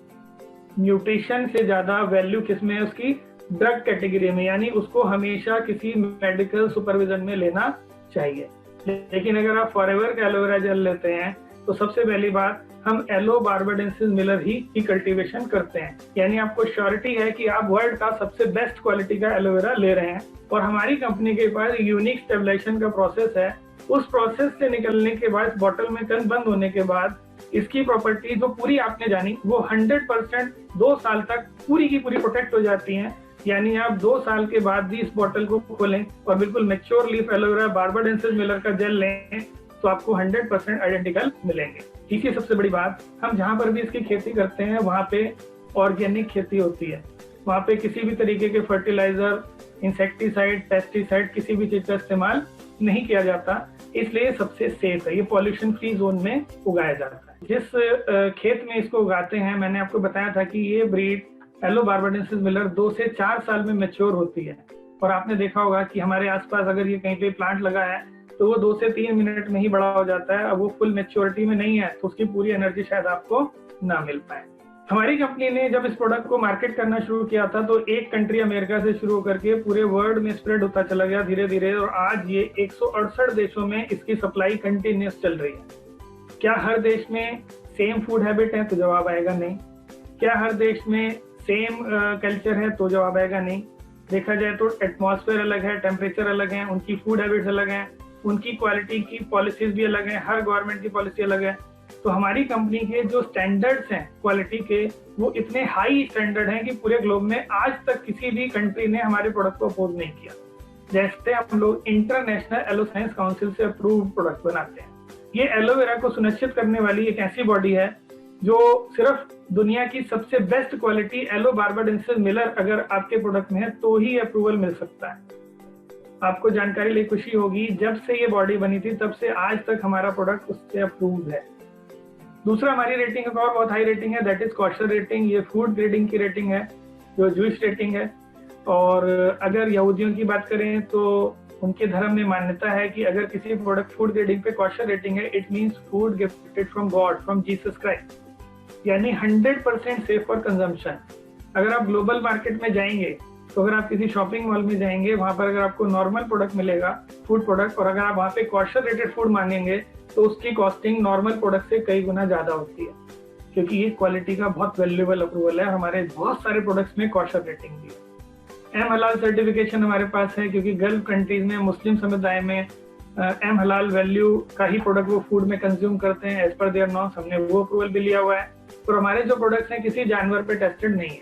न्यूट्रिशन से ज्यादा वैल्यू किसमें है, उसकी ड्रग कैटेगरी में, यानी उसको हमेशा किसी मेडिकल सुपरविजन में लेना चाहिए। लेकिन अगर आप फॉरएवर का एलोवेरा जेल लेते हैं तो सबसे पहली बात, हम एलो बार्बाडेंसिस मिलर ही की कल्टीवेशन करते हैं, यानी आपको श्योरिटी है कि आप वर्ल्ड का सबसे बेस्ट क्वालिटी का एलोवेरा ले रहे हैं। और हमारी कंपनी के पास यूनिक स्टेबलाइजेशन का प्रोसेस है। उस प्रोसेस से निकलने के बाद, बॉटल में कन बंद होने के बाद, इसकी प्रॉपर्टी जो पूरी आपने जानी वो 100% 2 साल तक पूरी की पूरी प्रोटेक्ट हो जाती हैं। यानी आप 2 साल के बाद भी इस बॉटल को खोलें और बिल्कुल mature leaf aloe vera barbadensis Miller का जेल लें तो आपको 100% आइडेंटिकल मिलेंगे। तीसरी सबसे बड़ी बात, हम जहाँ पर भी इसकी खेती करते हैं वहाँ पे ऑर्गेनिक खेती होती है। वहाँ पे किसी भी तरीके के फर्टिलाइजर, इंसेक्टिसाइड, पेस्टिसाइड, किसी भी चीज का इस्तेमाल नहीं किया जाता, इसलिए सबसे सेफ है। ये पॉल्यूशन फ्री जोन में उगाया जाता है। जिस खेत में इसको उगाते हैं, मैंने आपको बताया था कि ये ब्रीड एलो बार्बाडेंसिस मिलर 2 से 4 साल में मैच्योर होती है। और आपने देखा होगा कि हमारे आसपास अगर ये कहीं पे प्लांट लगा है तो वो 2 से 3 मिनट में ही बड़ा हो जाता है। अब वो फुल मैच्योरिटी में नहीं है तो उसकी पूरी एनर्जी शायद आपको ना मिल पाए। हमारी कंपनी ने जब इस प्रोडक्ट को मार्केट करना शुरू किया था तो एक कंट्री अमेरिका से शुरू करके पूरे वर्ल्ड में स्प्रेड होता चला गया धीरे धीरे, और आज ये 168 देशों में इसकी सप्लाई कंटिन्यूस चल रही है। क्या हर देश में सेम फूड हैबिट है? तो जवाब आएगा नहीं। क्या हर देश में सेम कल्चर है? तो जवाब आएगा नहीं। देखा जाए तो एटमॉस्फेयर अलग है, टेम्परेचर अलग है, उनकी फूड हैबिट्स अलग हैं, उनकी क्वालिटी की पॉलिसीज भी अलग हैं, हर गवर्नमेंट की पॉलिसी अलग है। तो हमारी कंपनी के जो स्टैंडर्ड्स हैं क्वालिटी के, वो इतने हाई स्टैंडर्ड हैं कि पूरे ग्लोब में आज तक किसी भी कंट्री ने हमारे प्रोडक्ट को अपोज नहीं किया। जैसे हम लोग इंटरनेशनल एलो साइंस काउंसिल से अप्रूव्ड प्रोडक्ट बनाते हैं। ये एलोवेरा को सुनिश्चित करने वाली एक ऐसी बॉडी है जो सिर्फ दुनिया की सबसे best quality yellow barbadensis Miller अगर आपके प्रोडक्ट में है तो ही अप्रूवल मिल सकता है। आपको जानकारी ले खुशी होगी, जब से ये बॉडी बनी थी तब से आज तक हमारा प्रोडक्ट उससे अप्रूव्ड है। दूसरा, हमारी रेटिंग एक और बहुत हाई रेटिंग है, दैट इज कॉशर रेटिंग। ये फूड ग्रेडिंग की रेटिंग है, जो जूस रेटिंग है। और अगर यहूदियों की बात करें तो उनके धर्म में मान्यता है कि अगर किसी प्रोडक्ट फूड ग्रेडिंग पे कॉशर रेटिंग है, it means food gifted from God, from Jesus Christ, यानी 100% सेफ फॉर कंजम्पशन। अगर आप ग्लोबल मार्केट में जाएंगे तो अगर आप किसी शॉपिंग मॉल में जाएंगे, वहां पर अगर आपको नॉर्मल प्रोडक्ट मिलेगा, फूड प्रोडक्ट, और अगर आप वहां पे कॉशर रेटेड फूड मांगेंगे तो उसकी कॉस्टिंग नॉर्मल प्रोडक्ट से कई गुना ज्यादा होती है, क्योंकि ये क्वालिटी का बहुत वैल्यूएबल अप्रूवल है। हमारे बहुत सारे प्रोडक्ट्स में कॉशर रेटिंग भी है। एम हलाल सर्टिफिकेशन हमारे पास है, क्योंकि गल्फ कंट्रीज में, मुस्लिम समुदाय में एम हलाल वैल्यू का ही प्रोडक्ट वो फूड में कंज्यूम करते हैं एज पर देयर नॉर्म्स। हमने वो अप्रूवल भी लिया हुआ है। और हमारे जो प्रोडक्ट्स हैं किसी जानवर पे टेस्टेड नहीं है,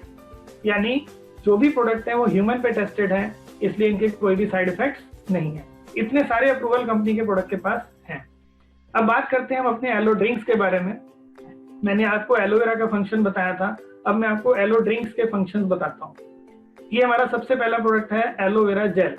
यानी जो भी प्रोडक्ट है वो ह्यूमन पे टेस्टेड है, इसलिए इनके कोई भी साइड इफेक्ट्स नहीं है। इतने सारे अप्रूवल कंपनी के प्रोडक्ट के पास हैं। अब बात करते हैं हम अपने एलो ड्रिंक्स के बारे में। मैंने आपको एलोवेरा का फंक्शन बताया था, अब मैं आपको एलो ड्रिंक्स के फंक्शंस बताता हूँ। ये हमारा सबसे पहला प्रोडक्ट है एलोवेरा जेल।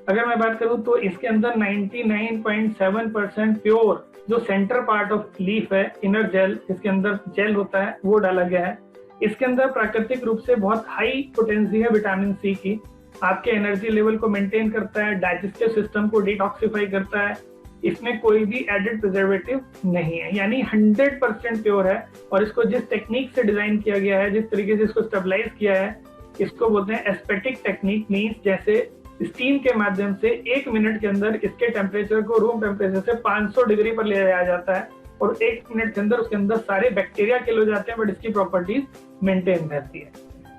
अगर मैं बात करूँ तो इसके अंदर 99.7% प्योर जो सेंटर पार्ट ऑफ लीफ है, इनर जेल, इसके अंदर जेल होता है, वो डाला गया है। इसके अंदर प्राकृतिक रूप से बहुत हाई पोटेंसी है विटामिन सी की, आपके एनर्जी लेवल को मेंटेन करता है, डाइजेस्टिव सिस्टम को डिटॉक्सिफाई करता है। इसमें कोई भी एडेड प्रिजर्वेटिव नहीं है, यानी 100% प्योर है। और इसको जिस टेक्निक से डिजाइन किया गया है, जिस तरीके से इसको स्टेबलाइज किया है, इसको बोलते हैं एस्पेटिक टेक्निक। मीन्स जैसे स्टीम के माध्यम से 1 मिनट के अंदर इसके टेम्परेचर को रूम टेम्परेचर से 500 डिग्री पर ले जाया जाता है और 1 मिनट के अंदर उसके अंदर सारे बैक्टीरिया किल हो जाते हैं, बट इसकी प्रॉपर्टीज मेंटेन रहती है।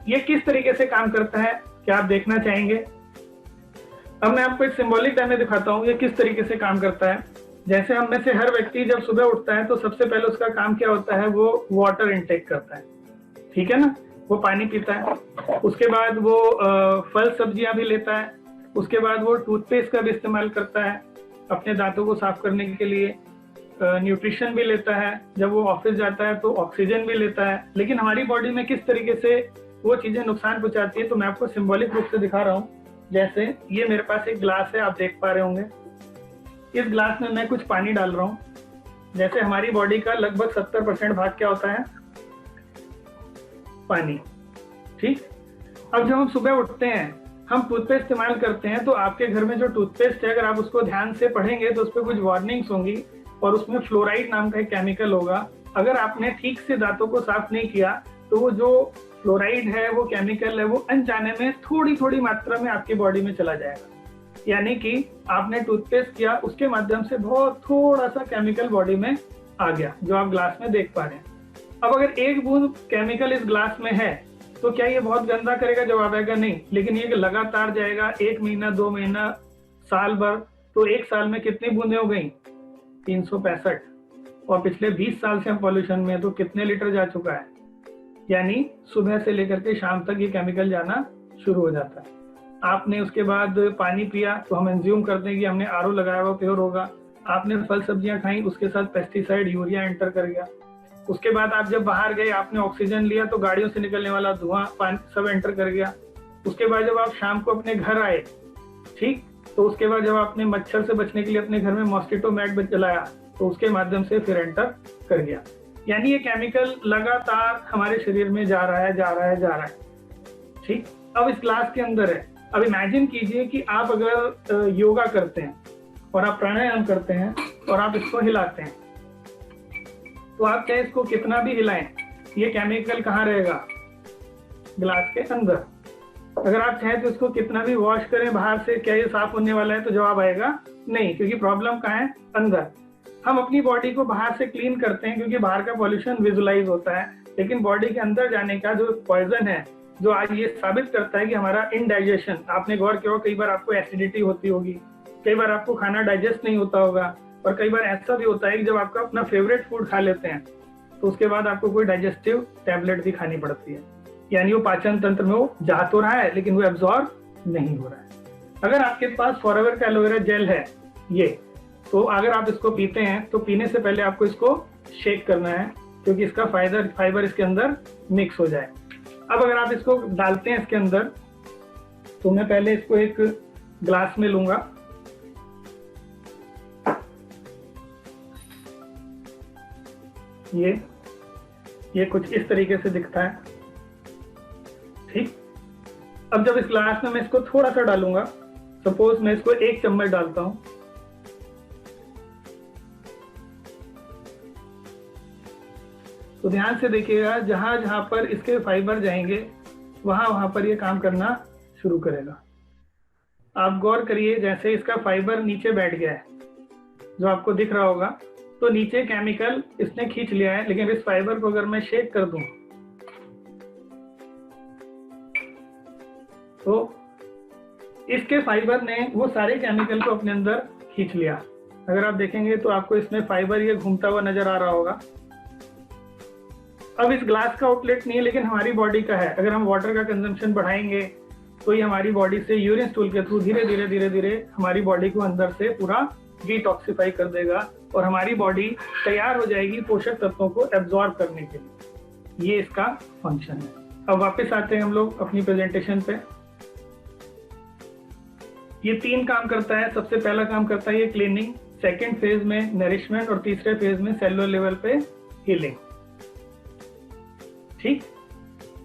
ये किस तरीके से काम करता है, क्या आप देखना चाहेंगे? अब मैं आपको एक सिंबॉलिक डेमो दिखाता हूँ ये किस तरीके से काम करता है। जैसे हम में से हर व्यक्ति जब सुबह उठता है तो सबसे पहले उसका काम क्या होता है, वो वाटर इनटेक करता है, ठीक है ना, वो पानी पीता है। उसके बाद वो फल सब्जियां भी लेता है। उसके बाद वो टूथपेस्ट का भी इस्तेमाल करता है अपने दांतों को साफ करने के लिए। न्यूट्रिशन भी लेता है, जब वो ऑफिस जाता है तो ऑक्सीजन भी लेता है। लेकिन हमारी बॉडी में किस तरीके से वो चीजें नुकसान पहुंचाती है, तो मैं आपको सिंबॉलिक रूप से दिखा रहा हूँ। जैसे ये मेरे पास एक ग्लास है, आप देख पा रहे होंगे। इस ग्लास में मैं कुछ पानी डाल रहा हूँ। जैसे हमारी बॉडी का लगभग 70% भाग क्या होता है, पानी, ठीक। अब जब हम सुबह उठते हैं हम टूथपेस्ट इस्तेमाल करते हैं, तो आपके घर में जो टूथपेस्ट है अगर आप उसको ध्यान से पढ़ेंगे तो उस पर कुछ वार्निंग्स होंगी और उसमें फ्लोराइड नाम का एक केमिकल होगा। अगर आपने ठीक से दांतों को साफ नहीं किया तो वो जो फ्लोराइड है, वो केमिकल है, वो अनजाने में थोड़ी थोड़ी मात्रा में आपकी बॉडी में चला जाएगा। यानी कि आपने टूथपेस्ट किया, उसके माध्यम से बहुत थोड़ा सा केमिकल बॉडी में आ गया, जो आप ग्लास में देख पा रहे हैं। अब अगर एक बूंद केमिकल इस ग्लास में है तो क्या ये बहुत गंदा करेगा? जवाब आएगा नहीं। लेकिन ये लगातार जाएगा 1 महीना, 2 महीना, साल भर, तो 1 साल में कितनी बूंदें हो गई? 365। और पिछले 20 साल से हम पॉल्यूशन में, तो कितने लीटर जा चुका है? यानी सुबह से लेकर के शाम तक ये केमिकल जाना शुरू हो जाता है। आपने उसके बाद पानी पिया तो हम एंज्यूम करते हैं कि हमने आरओ लगाया हुआ प्योर होगा। आपने फल सब्जियां खाई, उसके साथ पेस्टिसाइड, यूरिया एंटर कर गया। उसके बाद आप जब बाहर गए, आपने ऑक्सीजन लिया तो गाड़ियों से निकलने वाला धुआं, पानी सब एंटर कर गया। उसके बाद जब आप शाम को अपने घर आए, ठीक, तो उसके बाद जब आपने मच्छर से बचने के लिए अपने घर में मॉस्किटो मैट जलाया तो उसके माध्यम से फिर एंटर कर गया। यानी ये केमिकल लगातार हमारे शरीर में जा रहा है, जा रहा है, जा रहा है। ठीक, अब इस ग्लास के अंदर है। अब इमेजिन कीजिए कि आप अगर योगा करते हैं और आप प्राणायाम करते हैं और आप इसको हिलाते हैं, तो आप चाहे इसको कितना भी हिलाएं, ये केमिकल कहाँ रहेगा? ग्लास के अंदर। अगर आप चाहें तो इसको कितना भी वॉश करें बाहर से, क्या ये साफ होने वाला है? तो जवाब आएगा नहीं, क्योंकि प्रॉब्लम कहाँ है? अंदर। हम अपनी बॉडी को बाहर से क्लीन करते हैं क्योंकि बाहर का पॉल्यूशन विजुअलाइज होता है, लेकिन बॉडी के अंदर जाने का जो पॉइजन है, जो आज ये साबित करता है कि हमारा इनडाइजेशन, आपने गौर किया होगा, कई बार आपको एसिडिटी होती होगी, कई बार आपको खाना डाइजेस्ट नहीं होता होगा, और कई बार ऐसा भी होता है कि जब आपका अपना फेवरेट फूड खा लेते हैं तो उसके बाद आपको कोई डाइजेस्टिव टैबलेट भी खानी पड़ती है। यानी वो पाचन तंत्र में वो जा तो रहा है लेकिन वो एब्जॉर्ब नहीं हो रहा है। अगर आपके पास फॉरएवर का एलोवेरा जेल है ये, तो अगर आप इसको पीते हैं तो पीने से पहले आपको इसको शेक करना है, क्योंकि इसका फाइबर इसके अंदर मिक्स हो जाए। अब अगर आप इसको डालते हैं इसके अंदर, तो मैं पहले इसको एक ग्लास में लूंगा। ये कुछ इस तरीके से दिखता है, ठीक। अब जब इस ग्लास में मैं इसको थोड़ा सा डालूंगा, सपोज मैं इसको 1 चम्मच डालता हूं, तो ध्यान से देखिएगा, जहां जहां पर इसके फाइबर जाएंगे वहां वहां पर ये काम करना शुरू करेगा। आप गौर करिए, जैसे इसका फाइबर नीचे बैठ गया है, जो आपको दिख रहा होगा, तो नीचे केमिकल इसने खींच लिया है, लेकिन इस फाइबर को अगर मैं शेक कर दूं तो इसके फाइबर ने वो सारे केमिकल को अपने अंदर खींच लिया। अगर आप देखेंगे तो आपको इसमें फाइबर ये घूमता हुआ नजर आ रहा होगा। अब इस ग्लास का आउटलेट नहीं है, लेकिन हमारी बॉडी का है। अगर हम वाटर का कंजम्पशन बढ़ाएंगे तो ये हमारी बॉडी से यूरिन स्टूल के थ्रू धीरे धीरे धीरे धीरे हमारी बॉडी को अंदर से पूरा डिटॉक्सिफाई कर देगा और हमारी बॉडी तैयार हो जाएगी पोषक तत्वों को एब्जॉर्ब करने के लिए। ये इसका फंक्शन है। अब वापस आते हैं हम लोग अपनी प्रेजेंटेशन पे। ये 3 काम करता है। सबसे पहला काम करता है ये क्लीनिंग, सेकेंड फेज में नरिशमेंट और तीसरे फेज में सेलुलर लेवल पे हीलिंग। ठीक,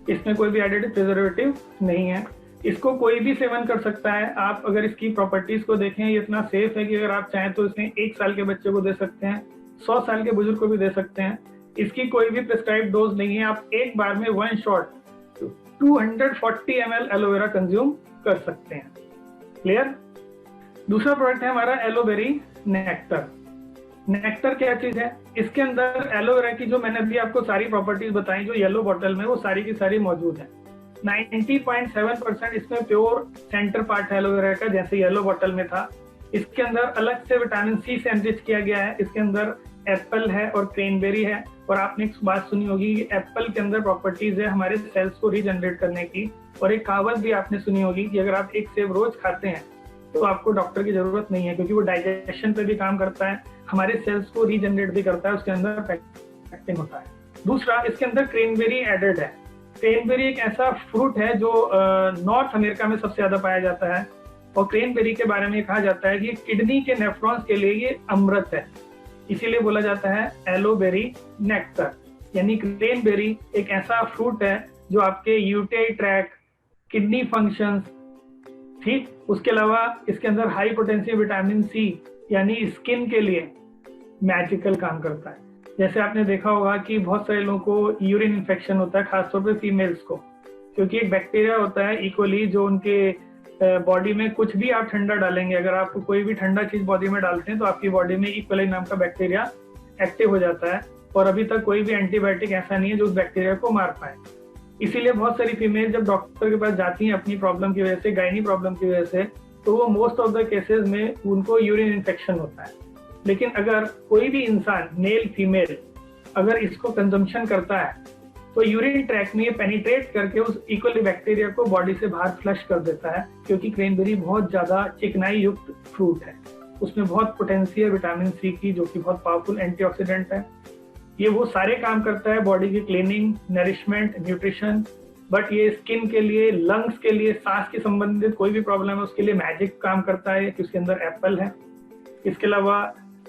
इसमें कोई भी एडेड प्रिजर्वेटिव नहीं है। इसको कोई भी सेवन कर सकता है। आप अगर इसकी प्रॉपर्टीज को देखें, ये इतना सेफ है कि अगर आप चाहें तो इसे 1 साल के बच्चे को दे सकते हैं, 100 साल के बुजुर्ग को भी दे सकते हैं। इसकी कोई भी प्रिस्क्राइब डोज नहीं है। आप एक बार में 1 शॉट 240 ml एलोवेरा कंज्यूम कर सकते हैं। क्लियर। दूसरा प्रोडक्ट है हमारा एलोवेरी नेक्टर। नेक्टर क्या चीज है? इसके अंदर एलोवेरा की जो मैंने अभी आपको सारी प्रॉपर्टीज बताई, जो येलो बॉटल में, वो सारी की सारी मौजूद है। 90.7% इसमें प्योर सेंटर पार्ट है एलोवेरा का, जैसे येलो बॉटल में था। इसके अंदर अलग से विटामिन सी से एनरिच किया गया है। इसके अंदर एप्पल है और क्रेनबेरी है। और आपने एक बात सुनी होगी कि एप्पल के अंदर प्रॉपर्टीज है हमारे सेल्स को रीजनरेट करने की। और एक कहावत भी आपने सुनी होगी कि अगर आप 1 सेब रोज खाते हैं तो आपको डॉक्टर की जरूरत नहीं है, क्योंकि वो डाइजेशन पे भी काम करता है, हमारे सेल्स को रीजनरेट भी करता है, उसके अंदर पैक्टिन होता है। दूसरा, इसके अंदर क्रेनबेरी एडेड है। क्रेनबेरी एक ऐसा फ्रूट है जो नॉर्थ अमेरिका में सबसे ज्यादा पाया जाता है। और क्रेनबेरी के बारे में कहा जाता है कि किडनी के नेफ्रॉन्स के लिए ये अमृत है, इसीलिए बोला जाता है एलोबेरी नेक्टर। यानी क्रेनबेरी एक ऐसा फ्रूट है जो आपके यूटीआई ट्रैक, किडनी फंक्शंस, ठीक। उसके अलावा इसके अंदर हाई पोटेंशियल विटामिन सी यानी स्किन के लिए मैजिकल काम करता है। जैसे आपने देखा होगा कि बहुत सारे लोगों को यूरिन इन्फेक्शन होता है, खासतौर पे फीमेल्स को, क्योंकि एक बैक्टीरिया होता है इकोली जो उनके बॉडी में कुछ भी आप ठंडा डालेंगे, अगर आप कोई भी ठंडा चीज बॉडी में डालते हैं तो आपकी बॉडी में इकोली नाम का बैक्टीरिया एक्टिव हो जाता है, और अभी तक कोई भी एंटीबायोटिक ऐसा नहीं है जो उस बैक्टीरिया को मार पाए। इसीलिए बहुत सारी फीमेल जब डॉक्टर के पास जाती हैं अपनी प्रॉब्लम की वजह से, गायनी प्रॉब्लम की वजह से, तो वो मोस्ट ऑफ द केसेस में उनको यूरिन इन्फेक्शन होता है। लेकिन अगर कोई भी इंसान, मेल फीमेल, अगर इसको कंजम्पशन करता है तो यूरिन ट्रैक में ये पेनिट्रेट करके उस इकोली बैक्टीरिया को बॉडी से बाहर फ्लश कर देता है, क्योंकि क्रैनबेरी बहुत ज्यादा चिकनाई युक्त फ्रूट है, उसमें बहुत पोटेंशियल विटामिन सी की, जो कि बहुत पावरफुल एंटीऑक्सीडेंट है। ये वो सारे काम करता है बॉडी की क्लीनिंग, नरिशमेंट, न्यूट्रिशन, बट ये स्किन के लिए, लंग्स के लिए, सांस के संबंधित कोई भी प्रॉब्लम है उसके लिए मैजिक काम करता है, कि उसके अंदर एप्पल है। इसके अलावा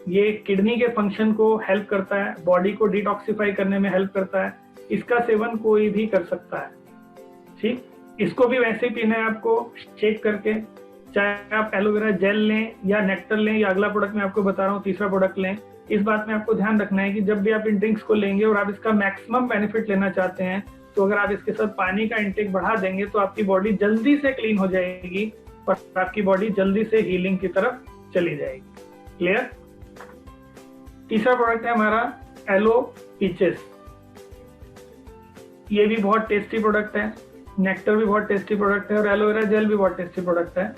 ये किडनी के फंक्शन को हेल्प करता है, बॉडी को डिटॉक्सिफाई करने में हेल्प करता है। इसका सेवन कोई भी कर सकता है, ठीक। इसको भी वैसे ही पीना है आपको शेक करके, चाहे आप एलोवेरा जेल लें या नेक्टर लें, या अगला प्रोडक्ट मैं आपको बता रहा हूँ तीसरा प्रोडक्ट लें। इस बात में आपको ध्यान रखना है कि जब भी आप इन ड्रिंक्स को लेंगे और आप इसका मैक्सिमम बेनिफिट लेना चाहते हैं, तो अगर आप इसके साथ पानी का इंटेक बढ़ा देंगे तो आपकी बॉडी जल्दी से क्लीन हो जाएगी और आपकी बॉडी जल्दी से हीलिंग की तरफ चली जाएगी। क्लियर। तीसरा प्रोडक्ट है हमारा एलो पीचेस। ये भी बहुत टेस्टी प्रोडक्ट है, नेक्टर भी बहुत टेस्टी प्रोडक्ट है, और एलोवेरा जेल भी बहुत टेस्टी प्रोडक्ट है।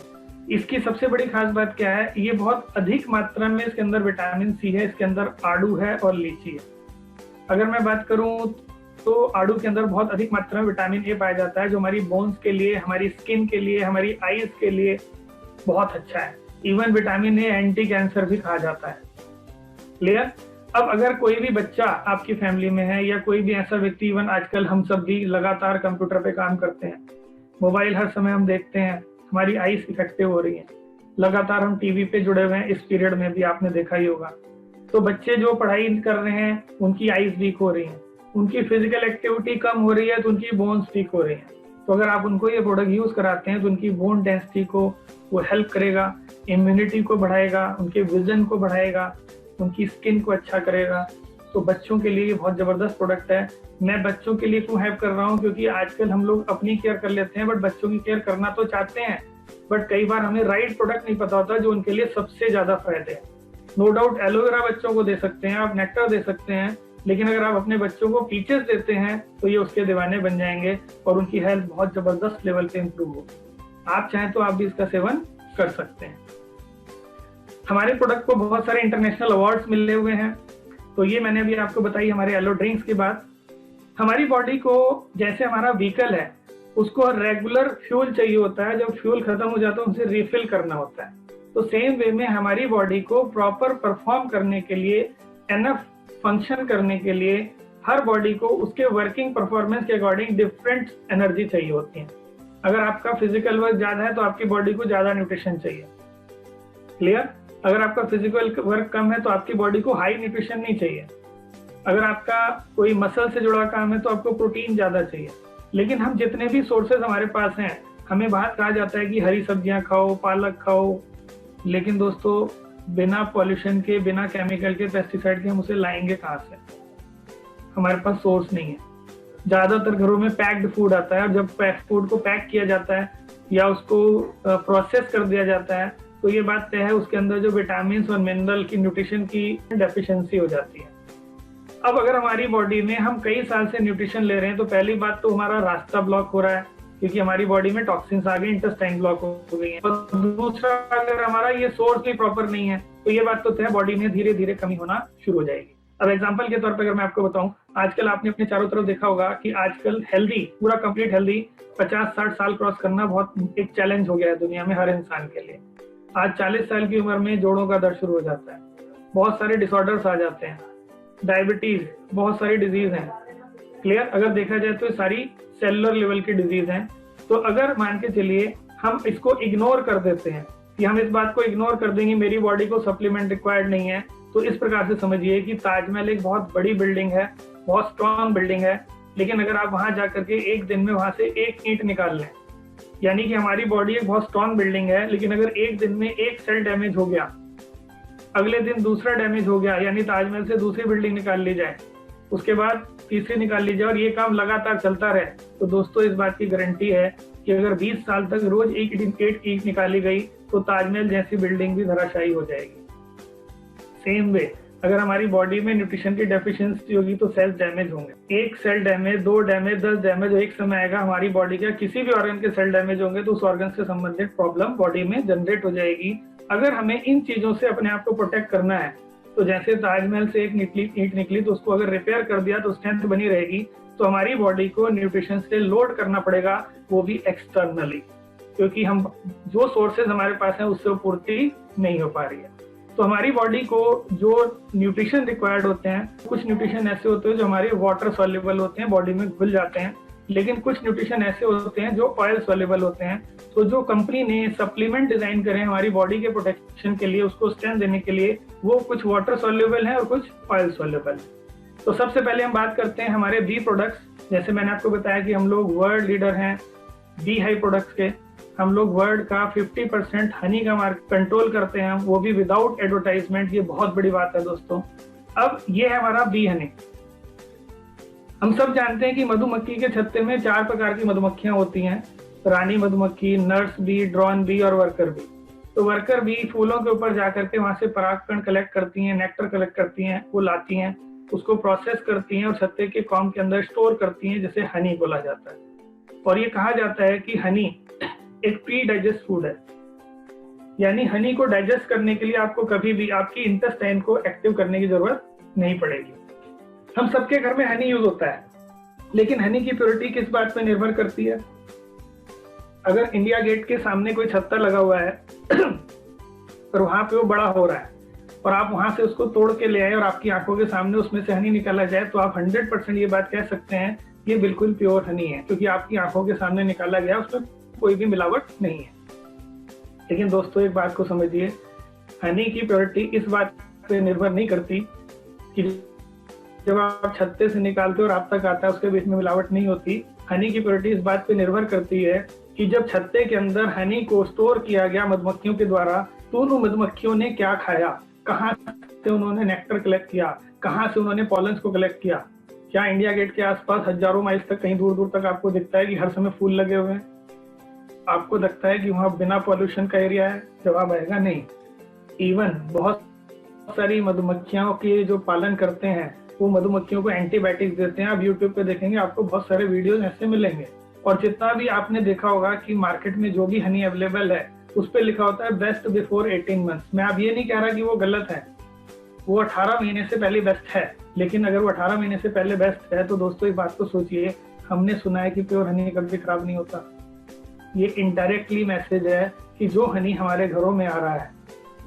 इसकी सबसे बड़ी खास बात क्या है, ये बहुत अधिक मात्रा में इसके अंदर विटामिन सी है, इसके अंदर आड़ू है और लीची है। अगर मैं बात करूं तो आड़ू के अंदर बहुत अधिक मात्रा में विटामिन ए पाया जाता है, जो हमारी बोन्स के लिए, हमारी स्किन के लिए, हमारी आईज के लिए बहुत अच्छा है। Even vitamin A anti cancer भी कहा जाता है। क्लियर। अब अगर कोई भी बच्चा आपकी फैमिली में है, या कोई भी ऐसा व्यक्ति, इवन आजकल हम सब भी लगातार कंप्यूटर पे काम करते हैं, मोबाइल हर समय हम देखते हैं, हमारी आईज इफेक्टिव हो रही है, लगातार हम टीवी पे जुड़े हुए हैं, इस पीरियड में भी आपने देखा ही होगा। तो बच्चे जो पढ़ाई कर रहे हैं उनकी आईज वीक हो रही है, उनकी फिजिकल एक्टिविटी कम हो रही है तो उनकी बोन्स वीक हो रही है। तो अगर आप उनको ये प्रोडक्ट यूज कराते हैं तो उनकी बोन डेंसिटी को वो हेल्प करेगा, इम्यूनिटी को बढ़ाएगा, उनके विजन को बढ़ाएगा, उनकी स्किन को अच्छा करेगा। तो बच्चों के लिए ये बहुत जबरदस्त प्रोडक्ट है। मैं बच्चों के लिए क्यों हाइप कर रहा हूँ, क्योंकि आजकल हम लोग अपनी केयर कर लेते हैं, बट बच्चों की केयर करना तो चाहते हैं, बट कई बार हमें राइट प्रोडक्ट नहीं पता होता जो उनके लिए सबसे ज्यादा फायदे है। नो डाउट एलोवेरा बच्चों को दे सकते हैं, आप नेक्टर दे सकते हैं, लेकिन अगर आप अपने बच्चों को पीचेस देते हैं तो ये उसके दीवाने बन जाएंगे और उनकी हेल्थ बहुत जबरदस्त लेवल पे इंप्रूव होगी। आप चाहें तो आप भी इसका सेवन कर सकते हैं। हमारे प्रोडक्ट को बहुत सारे इंटरनेशनल अवार्ड्स मिले हुए हैं। तो ये मैंने अभी आपको बताई हमारे एलो ड्रिंक्स की बात। हमारी बॉडी को जैसे हमारा व्हीकल है, उसको रेगुलर फ्यूल चाहिए होता है, जब फ्यूल खत्म हो जाता है उसे रिफिल करना होता है। तो सेम वे में हमारी बॉडी को प्रॉपर परफॉर्म करने के लिए, एनफ फंक्शन करने के लिए, हर बॉडी को उसके वर्किंग परफॉर्मेंस के अकॉर्डिंग डिफरेंट एनर्जी चाहिए होती है। अगर आपका फिजिकल वर्क ज्यादा है तो आपकी बॉडी को ज्यादा न्यूट्रिशन चाहिए। क्लियर। अगर आपका फिजिकल वर्क कम है तो आपकी बॉडी को हाई न्यूट्रिशन नहीं चाहिए। अगर आपका कोई मसल से जुड़ा काम है तो आपको प्रोटीन ज्यादा चाहिए। लेकिन हम जितने भी सोर्सेज हमारे पास हैं, हमें बात कहा जाता है कि हरी सब्जियां खाओ, पालक खाओ, लेकिन दोस्तों बिना पॉल्यूशन के, बिना केमिकल के, पेस्टिसाइड के हम उसे लाएंगे कहाँ से? हमारे पास सोर्स नहीं है। ज्यादातर घरों में पैक्ड फूड आता है, और जब फूड को पैक किया जाता है या उसको प्रोसेस कर दिया जाता है तो ये बात तय है उसके अंदर जो विटामिन और मिनरल की, न्यूट्रिशन की डेफिशिएंसी हो जाती है। अब अगर हमारी बॉडी में हम कई साल से न्यूट्रिशन ले रहे हैं तो पहली बात तो हमारा रास्ता ब्लॉक हो रहा है, क्योंकि हमारी बॉडी में टॉक्सिन्स आ गए, इंटेस्टाइन ब्लॉक हो गई है। और दूसरा, अगर हमारा ये सोर्स भी प्रॉपर नहीं है तो ये बात तो तय, बॉडी में धीरे धीरे कमी होना शुरू हो जाएगी। अब एग्जांपल के तौर पर अगर मैं आपको बताऊं, आजकल आपने अपने चारों तरफ देखा होगा कि आजकल हेल्दी, पूरा कंप्लीट हेल्दी 50-60 साल क्रॉस करना बहुत एक चैलेंज हो गया है दुनिया में हर इंसान के लिए। आज 40 साल की उम्र में जोड़ों का दर्द शुरू हो जाता है, बहुत सारे डिसऑर्डर्स आ जाते हैं, डायबिटीज, बहुत सारी डिजीज हैं। क्लियर। अगर देखा जाए तो सारी सेलुलर लेवल की डिजीज हैं। तो अगर मान के चलिए हम इसको इग्नोर कर देते हैं, कि हम इस बात को इग्नोर कर देंगे, मेरी बॉडी को सप्लीमेंट रिक्वायर्ड नहीं है, तो इस प्रकार से समझिए कि ताजमहल एक बहुत बड़ी बिल्डिंग है, बहुत स्ट्रॉन्ग बिल्डिंग है, लेकिन अगर आप वहां जाकर के एक दिन में वहां से एक ईंट निकाल लें यानी कि हमारी बॉडी एक बहुत स्ट्रॉन्ग बिल्डिंग है, लेकिन अगर एक दिन में एक सेल डैमेज हो गया, अगले दिन दूसरा डैमेज हो गया, यानी ताजमहल से दूसरी बिल्डिंग निकाल ली जाए, उसके बाद तीसरी निकाल ली जाए और ये काम लगातार चलता रहे, तो दोस्तों इस बात की गारंटी है कि अगर 20 साल तक रोज एक ईंट निकाली गई तो ताजमहल जैसी बिल्डिंग भी धराशायी हो जाएगी। सेम वे अगर हमारी बॉडी में न्यूट्रिशन की डेफिशिएंसी होगी तो सेल्स डैमेज होंगे। एक सेल डैमेज, 2 डैमेज, 10 डैमेज, एक समय आएगा हमारी बॉडी का किसी भी ऑर्गन के सेल डैमेज होंगे तो उस ऑर्गन से संबंधित प्रॉब्लम बॉडी में जनरेट हो जाएगी। अगर हमें इन चीजों से अपने आप को प्रोटेक्ट करना है तो जैसे ताजमहल से एक ईंट निकली तो उसको अगर रिपेयर कर दिया तो स्ट्रेंथ बनी रहेगी, तो हमारी बॉडी को न्यूट्रिशन से लोड करना पड़ेगा, वो भी एक्सटर्नली, क्योंकि हम जो सोर्सेज हमारे पास हैं उससे पूर्ति नहीं हो पा रही है। तो हमारी बॉडी को जो न्यूट्रिशन रिक्वायर्ड होते हैं, कुछ न्यूट्रिशन ऐसे होते हैं जो हमारे वाटर सॉल्युबल होते हैं, बॉडी में घुल जाते हैं, लेकिन कुछ न्यूट्रिशन ऐसे होते हैं जो ऑयल सॉल्युबल होते हैं। तो जो कंपनी ने सप्लीमेंट डिजाइन करे हमारी बॉडी के प्रोटेक्शन के लिए, उसको स्ट्रेंथ देने के लिए, वो कुछ वाटर सॉल्युबल है और कुछ ऑयल सॉल्युबल है। तो सबसे पहले हम बात करते हैं हमारे बी प्रोडक्ट्स। जैसे मैंने आपको बताया कि हम लोग वर्ल्ड लीडर हैं बी हाई प्रोडक्ट्स के, हम लोग वर्ल्ड का 50% हनी का मार्केट कंट्रोल करते हैं, वो भी विदाउट एडवर्टाइजमेंट। ये बहुत बड़ी बात है दोस्तों। अब ये है हमारा बी हनी। हम सब जानते हैं कि मधुमक्खी के छत्ते में 4 प्रकार की मधुमक्खियां होती हैं, रानी मधुमक्खी, नर्स बी, ड्रोन बी और वर्कर बी। तो वर्कर बी फूलों के ऊपर जाकर के वहां से परागकण कलेक्ट करती हैं, नेक्टर कलेक्ट करती हैं, वो लाती हैं, उसको प्रोसेस करती हैं और छत्ते के कॉम्ब के अंदर स्टोर करती हैं, जिसे हनी बोला जाता है। और ये कहा जाता है कि हनी एक प्री डाइजेस्ट फूड है, यानी हनी को डाइजेस्ट करने के लिए आपको कभी भी आपकी इंटेस्टाइन को एक्टिव करने की जरूरत नहीं पड़ेगी। हम सबके घर में हनी यूज होता है, लेकिन हनी की प्योरिटी किस बात पर निर्भर करती है? अगर इंडिया गेट के सामने कोई छत्ता लगा हुआ है और वहां पे वो बड़ा हो रहा है और आप वहां से उसको तोड़ के ले आए और आपकी आंखों के सामने उसमें से हनी निकाला जाए, तो आप 100% ये बात कह सकते हैं ये बिल्कुल प्योर हनी है, क्योंकि आपकी आंखों के सामने निकाला गया, उसमें कोई भी मिलावट नहीं है। लेकिन दोस्तों एक बात को समझिए, हनी की प्योरिटी इस बात पे निर्भर नहीं करती कि जब आप छत्ते से निकालते हो और आप तक आता है उसके बीच में मिलावट नहीं होती। हनी की प्योरिटी इस बात पे निर्भर करती है कि जब छत्ते के अंदर हनी को स्टोर किया गया मधुमक्खियों के द्वारा, तो उन मधुमक्खियों ने क्या खाया, कहाँ से उन्होंने नेक्टर कलेक्ट किया, कहाँ से उन्होंने पॉलन्स को कलेक्ट किया। क्या इंडिया गेट के आसपास हजारों माइल तक, कहीं दूर दूर तक आपको दिखता है कि हर समय फूल लगे हुए हैं? आपको लगता है कि वहां बिना पॉल्यूशन का एरिया है? जवाब आएगा नहीं। इवन बहुत सारी मधुमक्खियों के जो पालन करते हैं वो मधुमक्खियों को एंटीबायोटिक्स देते हैं। आप यूट्यूब पे देखेंगे आपको बहुत सारे वीडियोस ऐसे मिलेंगे। और जितना भी आपने देखा होगा कि मार्केट में जो भी हनी अवेलेबल है उस पर लिखा होता है बेस्ट बिफोर 18 मंथ्स। मैं अब ये नहीं कह रहा कि वो गलत है, वो 18 महीने से पहले बेस्ट है, लेकिन अगर वो 18 महीने से पहले बेस्ट है तो दोस्तों एक बात को सोचिए, हमने सुना है कि प्योर हनी कभी खराब नहीं होता। ये इनडायरेक्टली मैसेज है कि जो हनी हमारे घरों में आ रहा है,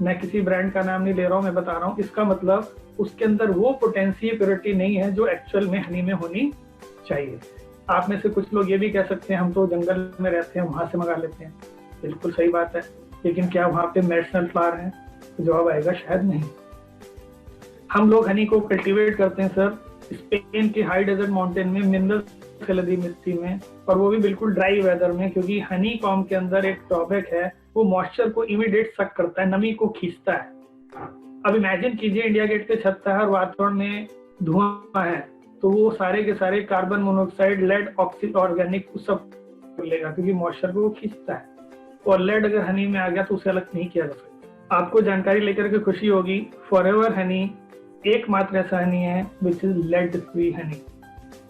मैं किसी ब्रांड का नाम नहीं ले रहा हूँ, मैं बता रहा हूँ, इसका मतलब उसके अंदर वो पोटेंशियल प्योरिटी नहीं है जो एक्चुअल में हनी में होनी चाहिए। आप में से कुछ लोग ये भी कह सकते हैं हम तो जंगल में रहते हैं वहां से मंगा लेते हैं। बिल्कुल सही बात है, लेकिन क्या वहां पे मेडिसिनल फ्लावर है? तो जवाब आएगा शायद नहीं। हम लोग हनी को कल्टीवेट करते हैं सर स्पेन के हाई डेजर्ट माउंटेन में, मिनरल लदी मिट्टी में, और वो भी बिल्कुल ड्राई वेदर में, क्योंकि हनी कॉम्ब के अंदर एक ड्रॉबैक है, वो मॉइस्चर को इमीडिएट सक करता है, नमी को खींचता है। अब इमेजिन कीजिए इंडिया गेट पे छत है और वातावरण में धुआं है, तो वो सारे के सारे carbon monoxide, lead, oxygen, organic सब लेगा, क्योंकि मॉइस्चर को वो खींचता है। और लेड अगर हनी में आ गया तो उसे अलग नहीं किया जा सकता। आपको जानकारी लेकर के खुशी होगी, फॉरएवर हनी एकमात्र ऐसा हनी है which is lead free honey.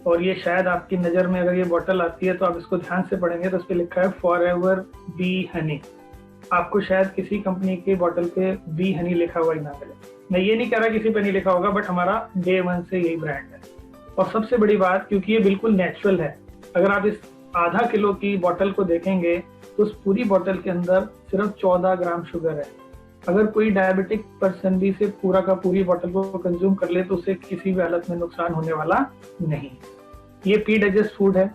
और ये शायद आपकी नजर में अगर ये बोतल आती है तो आप इसको ध्यान से पढ़ेंगे तो इस पे लिखा है फॉरएवर बी हनी। आपको शायद किसी कंपनी के बोतल पे बी हनी लिखा हुआ ही ना मिले। मैं ये नहीं कह रहा किसी पे नहीं लिखा होगा, बट हमारा डे 1 से यही ब्रांड है। और सबसे बड़ी बात, क्योंकि ये बिल्कुल नेचुरल है, अगर आप इस आधा किलो की बोतल को देखेंगे तो उस पूरी बोतल के अंदर सिर्फ 14 ग्राम शुगर है। अगर कोई डायबिटिक पर्सन भी से पूरा का पूरी बोतल को कंज्यूम कर ले तो उसे किसी भी हालत में नुकसान होने वाला नहीं। ये प्री डाइजेस्ट फूड है,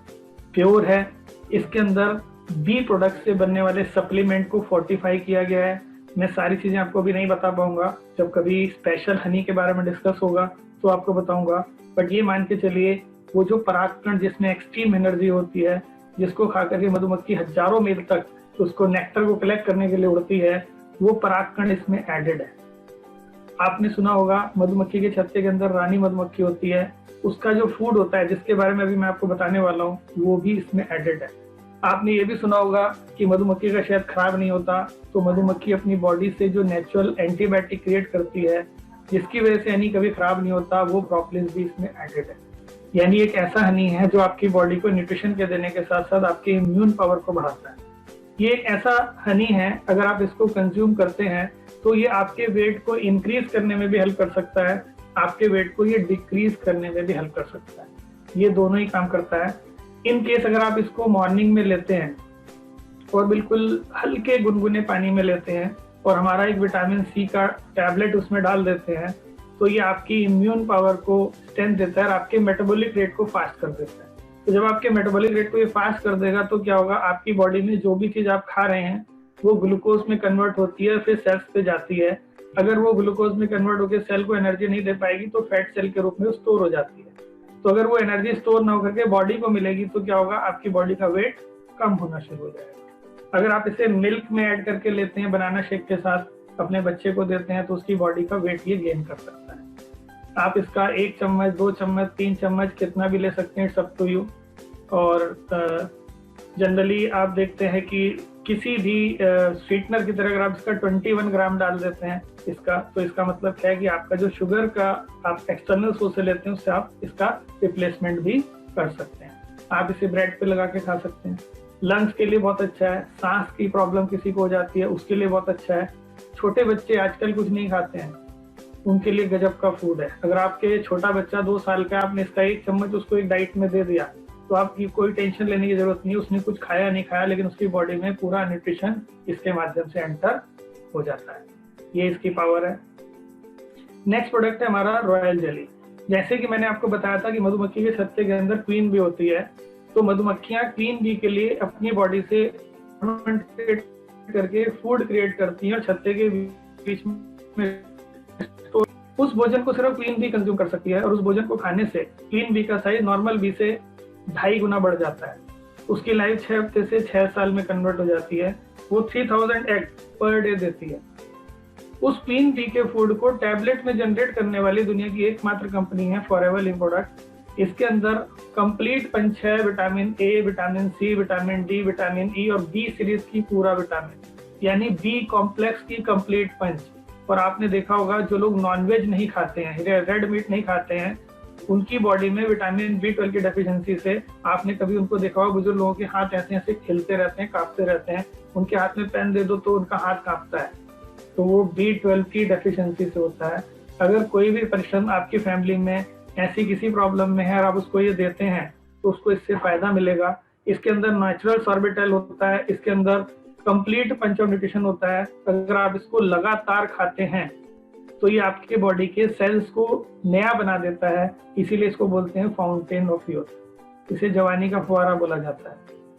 प्योर है, इसके अंदर बी प्रोडक्ट से बनने वाले सप्लीमेंट को फोर्टिफाई किया गया है। मैं सारी चीजें आपको भी नहीं बता पाऊंगा, जब कभी स्पेशल हनी के बारे में डिस्कस होगा तो आपको बताऊंगा। बट ये मान के चलिए, वो जो परागकण जिसमें एक्सट्रीम एनर्जी होती है, जिसको खा करके मधुमक्खी हजारों मील तक उसको नेक्टर को कलेक्ट करने के लिए उड़ती है, वो परागकण इसमें एडेड है। आपने सुना होगा मधुमक्खी के छत्ते के अंदर रानी मधुमक्खी होती है, उसका जो फूड होता है जिसके बारे में अभी मैं आपको बताने वाला हूँ, वो भी इसमें एडेड है। आपने ये भी सुना होगा कि मधुमक्खी का शहद खराब नहीं होता, तो मधुमक्खी अपनी बॉडी से जो नेचुरल एंटीबायोटिक क्रिएट करती है जिसकी वजह से हनी कभी खराब नहीं होता, वो प्रोपोलिस भी इसमें एडेड है। यानी एक ऐसा हनी है जो आपकी बॉडी को न्यूट्रिशन के देने के साथ साथ आपके इम्यून पावर को बढ़ाता है। ये एक ऐसा हनी है, अगर आप इसको कंज्यूम करते हैं तो ये आपके वेट को इंक्रीज करने में भी हेल्प कर सकता है, आपके वेट को ये डिक्रीज करने में भी हेल्प कर सकता है। ये दोनों ही काम करता है। इन केस अगर आप इसको मॉर्निंग में लेते हैं और बिल्कुल हल्के गुनगुने पानी में लेते हैं और हमारा एक विटामिन सी का टैबलेट उसमें डाल देते हैं, तो ये आपकी इम्यून पावर को स्ट्रेंथ देता है और आपके मेटाबॉलिक रेट को फास्ट कर देता है। तो जब आपके मेटाबॉलिक रेट को ये फास्ट कर देगा तो क्या होगा, आपकी बॉडी में जो भी चीज आप खा रहे हैं वो ग्लूकोज में कन्वर्ट होती है, फिर सेल्स पे जाती है। अगर वो ग्लूकोज में कन्वर्ट होकर सेल को एनर्जी नहीं दे पाएगी तो फैट सेल के रूप में स्टोर हो जाती है। तो अगर वो एनर्जी स्टोर ना होकर के बॉडी को मिलेगी तो क्या होगा, आपकी बॉडी का वेट कम होना शुरू हो जाएगा। अगर आप इसे मिल्क में ऐड करके लेते हैं, बनाना शेक के साथ अपने बच्चे को देते हैं, तो उसकी बॉडी का वेट ये गेन कर सकता है। आप इसका 1 चम्मच 2 चम्मच 3 चम्मच कितना भी ले सकते हैं, इट्स अप टू यू। और जनरली आप देखते हैं कि किसी भी स्वीटनर की तरह अगर आप इसका 21 ग्राम डाल देते हैं इसका, तो इसका मतलब क्या है कि आपका जो शुगर का आप एक्सटर्नल सोर्स से लेते हैं उससे आप इसका रिप्लेसमेंट भी कर सकते हैं। आप इसे ब्रेड पे लगा के खा सकते हैं। लंग्स के लिए बहुत अच्छा है। सांस की प्रॉब्लम किसी को हो जाती है उसके लिए बहुत अच्छा है। छोटे बच्चे आजकल कुछ नहीं खाते हैं, उनके लिए गजब का फूड है। अगर आपके छोटा बच्चा 2 साल का, आपने इसका 1 चम्मच उसको एक डाइट में दे दिया तो आपकी कोई टेंशन लेने की जरूरत नहीं, उसने कुछ खाया नहीं खाया लेकिन उसकी बॉडी में पूरा न्यूट्रिशन इसके माध्यम से एंटर हो जाता है। ये इसकी पावर है। नेक्स्ट प्रोडक्ट है हमारा रॉयल जेली। जैसे कि मैंने आपको बताया था कि मधुमक्खी के छत्ते के अंदर क्वीन बी होती है, तो मधुमक्खियां क्वीन बी के लिए अपनी बॉडी से करके फूड क्रिएट करती हैं और छत्ते के बीच में उस भोजन को सिर्फ क्वीन बी कंज्यूम कर सकती है और उस भोजन को खाने से क्वीन बी का साइज नॉर्मल बी से 2.5 गुना बढ़ जाता है। उसकी लाइफ 6 हफ्ते से 6 साल में कन्वर्ट हो जाती है। वो 3000 एग पर डे देती है। उस क्वीन बी के फूड को टैबलेट में जनरेट करने वाली दुनिया की एकमात्र कंपनी है फॉरएवर लिव प्रोडक्ट। इसके अंदर कंप्लीट पंच है, vitamin A, vitamin C, vitamin D, vitamin E और बी सीरीज की पूरा विटामिन, यानी बी कॉम्प्लेक्स की कंप्लीट पंच। और आपने देखा होगा जो लोग नॉनवेज नहीं खाते हैं, रेड मीट नहीं खाते हैं, उनकी बॉडी में विटामिन B12 की डेफिशिएंसी से आपने कभी उनको देखा होगा, बुजुर्ग लोगों के हाथ ऐसे ऐसे खिलते रहते हैं, कांपते रहते हैं। उनके हाथ में पेन दे दो तो उनका हाथ कांपता है, तो वो B12 की डेफिशिएंसी से होता है। अगर कोई भी पर्सन आपकी फैमिली में ऐसी किसी प्रॉब्लम में है और आप उसको ये देते हैं तो उसको इससे फायदा मिलेगा। इसके अंदर नेचुरल सॉर्बिटल होता है, इसके अंदर कंप्लीट पंच ऑफ न्यूट्रिशन होता है। अगर आप इसको लगातार खाते हैं तो ये आपके बॉडी के सेल्स को नया बना देता है, इसीलिए इसको बोलते हैं फाउंटेन ऑफ यूथ। इसे जवानी का फुहारा बोला जाता है।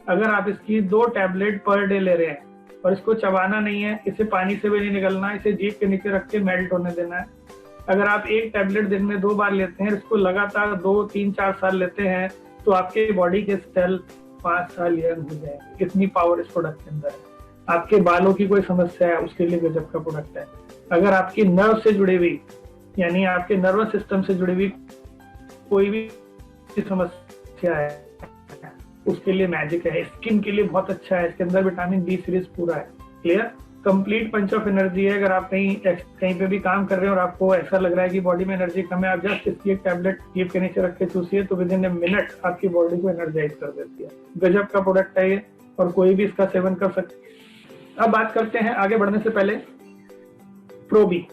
अगर आप इसकी 2 टैबलेट पर डे ले रहे हैं और इसको चबाना नहीं है, इसे पानी से भी नहीं निकलना, इसे जीभ के नीचे रख के मेल्ट होने देना है। अगर आप 1 टैबलेट दिन में 2 बार लेते हैं, इसको लगातार 2, 3, 4 साल लेते हैं तो आपके बॉडी के सेल 5 साल यंग हो जाएंगे। कितनी पावर इस प्रोडक्ट के अंदर है। आपके बालों की कोई समस्या है उसके लिए गजब का प्रोडक्ट है। अगर आपकी नर्व से जुड़ी हुई, यानी आपके नर्वस सिस्टम से जुड़ी हुई कोई भी समस्या है उसके लिए मैजिक है। स्किन के लिए बहुत अच्छा है, इसके अंदर विटामिन बी सीरीज पूरा है। Clear, complete punch of energy है। अगर आप कहीं पे भी काम कर रहे हैं और आपको ऐसा लग रहा है कि बॉडी में एनर्जी कम है, आप जस्ट इसकी 1 टैबलेट जीभ के नीचे रख के चूसिए तो विद इन ए मिनट आपकी बॉडी को एनर्जाइज कर देती है। गजब का प्रोडक्ट है ये और कोई भी इसका सेवन कर सकते हैं। अब बात करते हैं आगे बढ़ने से पहले प्रोबी,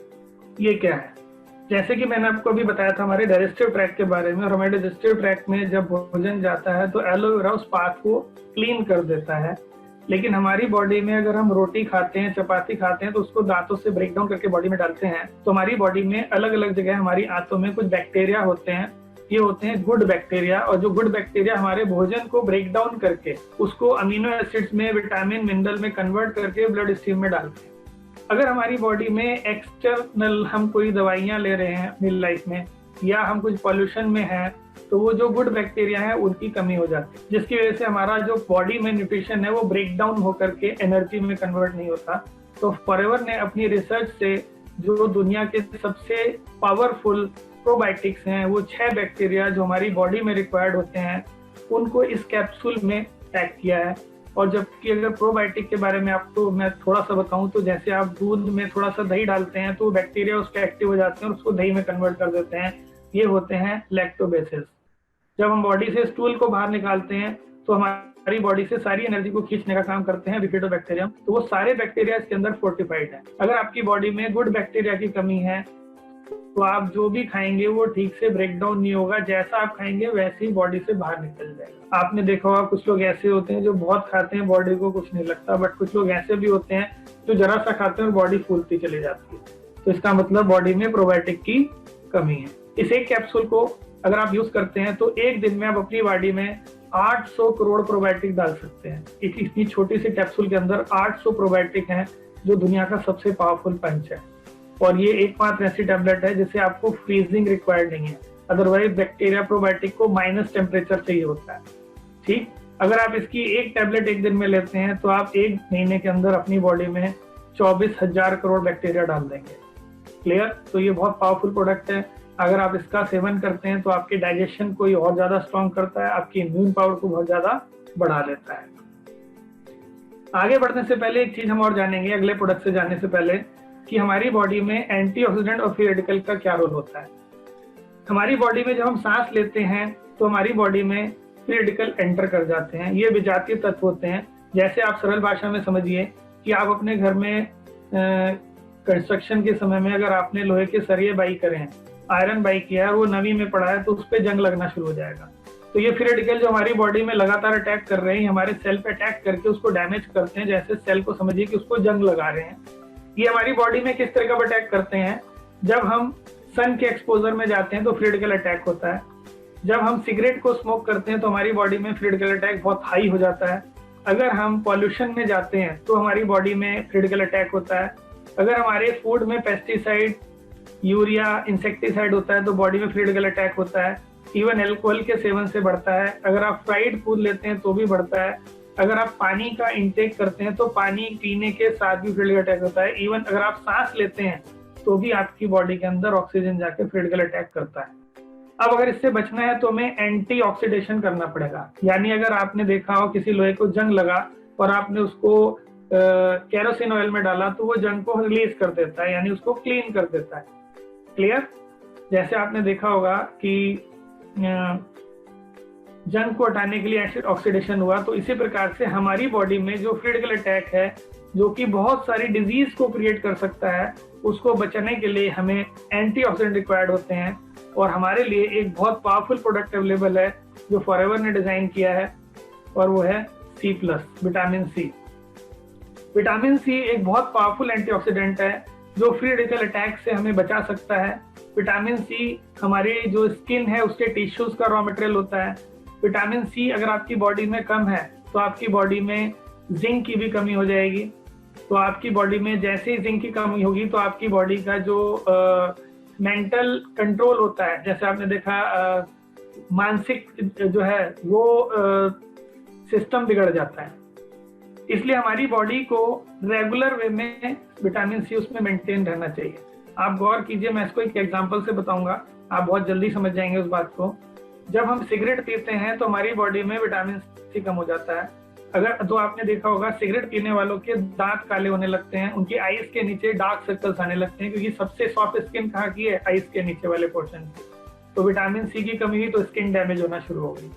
ये क्या है। जैसे कि मैंने आपको अभी बताया था हमारे डाइजेस्टिव ट्रैक्ट के बारे में, और हमारे डाइजेस्टिव ट्रैक्ट में जब भोजन जाता है तो एलोवेरा उस पाथ को क्लीन कर देता है। लेकिन हमारी बॉडी में अगर हम रोटी खाते हैं, चपाती खाते हैं तो उसको दांतों से ब्रेक डाउन करके बॉडी में डालते हैं, तो हमारी बॉडी में अलग अलग जगह हमारी आंतों में कुछ बैक्टीरिया होते हैं। ये होते हैं गुड बैक्टीरिया, और जो गुड बैक्टीरिया हमारे भोजन को ब्रेक डाउन करके उसको अमीनो एसिड्स में, विटामिन, मिनरल में कन्वर्ट करके ब्लड स्ट्रीम में डालते हैं। अगर हमारी बॉडी में एक्सटर्नल हम कोई दवाइयां ले रहे हैं अपनी लाइफ में, या हम कुछ पॉल्यूशन में हैं, तो वो जो गुड बैक्टीरिया है उनकी कमी हो जाती है, जिसकी वजह से हमारा जो बॉडी में न्यूट्रिशन है वो ब्रेक डाउन होकर के एनर्जी में कन्वर्ट नहीं होता। तो फॉरएवर ने अपनी रिसर्च से जो दुनिया के सबसे पावरफुल प्रोबायोटिक्स हैं, वो 6 बैक्टीरिया जो हमारी बॉडी में रिक्वायर्ड होते हैं, उनको इस कैप्सूल में पैक किया है। और जबकि अगर प्रोबायोटिक के बारे में आपको मैं थोड़ा सा बताऊं, तो जैसे आप दूध में थोड़ा सा दही डालते हैं तो बैक्टीरिया उसके एक्टिव हो जाते हैं और उसको दही में कन्वर्ट कर देते हैं। ये होते हैं लैक्टोबेसिल्स। जब हम बॉडी से स्टूल को बाहर निकालते हैं तो हमारी बॉडी से सारी एनर्जी को खींचने का काम करते हैं बिफिडोबैक्टीरियम। तो वो सारे बैक्टीरिया इसके अंदर फोर्टिफाइड है। अगर आपकी बॉडी में गुड बैक्टीरिया की कमी है तो आप जो भी खाएंगे वो ठीक से ब्रेक डाउन नहीं होगा, जैसा आप खाएंगे वैसे ही बॉडी से बाहर निकल जाएगा। आपने देखा होगा कुछ लोग ऐसे होते हैं जो बहुत खाते हैं, बॉडी को कुछ नहीं लगता, बट कुछ लोग ऐसे भी होते हैं जो जरा सा खाते हैं और बॉडी फूलती चली जाती है। तो इसका मतलब बॉडी में प्रोबायोटिक की कमी है। इस एक कैप्सूल को अगर आप यूज करते हैं तो एक दिन में आप अपनी बॉडी में 800 करोड़ प्रोबायोटिक डाल सकते हैं। एक इतनी छोटी सी कैप्सूल के अंदर 800 प्रोबायोटिक हैं, जो दुनिया का सबसे पावरफुल पंच है। और ये एकमात्र ऐसी टैबलेट है जिसे आपको फ्रीजिंग रिक्वायर्ड नहीं है, अदरवाइज बैक्टीरिया प्रोबायोटिक को माइनस टेम्परेचर चाहिए होता है। ठीक, अगर आप इसकी एक टैबलेट एक दिन में लेते हैं तो आप एक महीने के अंदर अपनी बॉडी में 24,000 करोड़ बैक्टीरिया डाल देंगे। क्लियर? तो ये बहुत पावरफुल प्रोडक्ट है। अगर आप इसका सेवन करते हैं तो आपके डाइजेशन को और ज्यादा स्ट्रॉन्ग करता है, आपकी इम्यून पावर को बहुत ज्यादा बढ़ा लेता है। आगे बढ़ने से पहले एक चीज हम और जानेंगे अगले प्रोडक्ट से जाने से पहले, कि हमारी बॉडी में एंटीऑक्सीडेंट और फ्री रेडिकल का क्या रोल होता है। हमारी बॉडी में जब हम सांस लेते हैं तो हमारी बॉडी में फ्री रेडिकल एंटर कर जाते हैं। ये विजातीय तत्व होते हैं। जैसे आप सरल भाषा में समझिए कि आप अपने घर में कंस्ट्रक्शन के समय में अगर आपने लोहे के सरिये बाई करे हैं, आयरन बाई किया है, वो नमी में पड़ा है, तो उस पर जंग लगना शुरू हो जाएगा। तो ये फ्री रेडिकल जो हमारी बॉडी में लगातार अटैक कर रहे हैं, हमारे सेल पे अटैक करके उसको डैमेज करते हैं। जैसे सेल को समझिए कि उसको जंग लगा रहे हैं। ये हमारी बॉडी में किस तरह का अटैक करते हैं? जब हम सन के एक्सपोजर में जाते हैं तो फ्री रेडिकल अटैक होता है। जब हम सिगरेट को स्मोक करते हैं तो हमारी बॉडी में फ्री रेडिकल अटैक बहुत हाई हो जाता है। अगर हम पॉल्यूशन में जाते हैं तो हमारी बॉडी में फ्री रेडिकल अटैक होता है। अगर हमारे फूड में पेस्टिसाइड, यूरिया, इंसेक्टिसाइड होता है तो बॉडी में फ्री रेडिकल अटैक होता है। इवन अल्कोहल के सेवन से बढ़ता है। अगर आप फ्राइड फूड लेते हैं तो भी बढ़ता है। अगर आप पानी का इंटेक करते हैं तो पानी पीने के साथ भी फ्री रेडिकल अटैक होता है। इवन अगर आप सांस लेते हैं तो भी आपकी बॉडी के अंदर ऑक्सीजन जाके फ्री रेडिकल अटैक करता है। अब अगर इससे बचना है तो हमें एंटी ऑक्सीडेशन करना पड़ेगा। यानी अगर आपने देखा हो किसी लोहे को जंग लगा और आपने उसको केरोसिन ऑयल में डाला तो वो जंग को रिलीज कर देता है, यानी उसको क्लीन कर देता है। क्लियर? जैसे आपने देखा होगा कि जंग को हटाने के लिए एसिड ऑक्सीडेशन हुआ, तो इसी प्रकार से हमारी बॉडी में जो फ्री रेडिकल अटैक है, जो कि बहुत सारी डिजीज को क्रिएट कर सकता है, उसको बचाने के लिए हमें एंटीऑक्सीडेंट रिक्वायर्ड होते हैं। और हमारे लिए एक बहुत पावरफुल प्रोडक्ट अवेलेबल है जो फॉरएवर ने डिजाइन किया है, और वो है C+, vitamin C. Vitamin C एक बहुत पावरफुल एंटीऑक्सीडेंट है जो फ्री रेडिकल अटैक से हमें बचा सकता है। विटामिन सी हमारी जो स्किन है उसके टिश्यूज का रॉ मटेरियल होता है। विटामिन सी अगर आपकी बॉडी में कम है तो आपकी बॉडी में जिंक की भी कमी हो जाएगी। तो आपकी बॉडी में जैसे ही जिंक की कमी होगी तो आपकी बॉडी का जो मेंटल कंट्रोल होता है, जैसे आपने देखा मानसिक जो है वो सिस्टम बिगड़ जाता है। इसलिए हमारी बॉडी को रेगुलर वे में विटामिन सी उसमें मेंटेन रहना चाहिए। आप गौर कीजिए, मैं इसको एक एग्जांपल से बताऊंगा, आप बहुत जल्दी समझ जाएंगे उस बात को। जब हम सिगरेट पीते हैं तो हमारी बॉडी में विटामिन सी कम हो जाता है। अगर तो आपने देखा होगा सिगरेट पीने वालों के दांत काले होने लगते हैं, उनकी आईज के नीचे डार्क सर्कल्स आने लगते हैं, क्योंकि सबसे सॉफ्ट स्किन कहाँ की है? आईज के नीचे वाले पोर्शन की। तो विटामिन सी की कमी हुई तो स्किन डैमेज होना शुरू हो गई।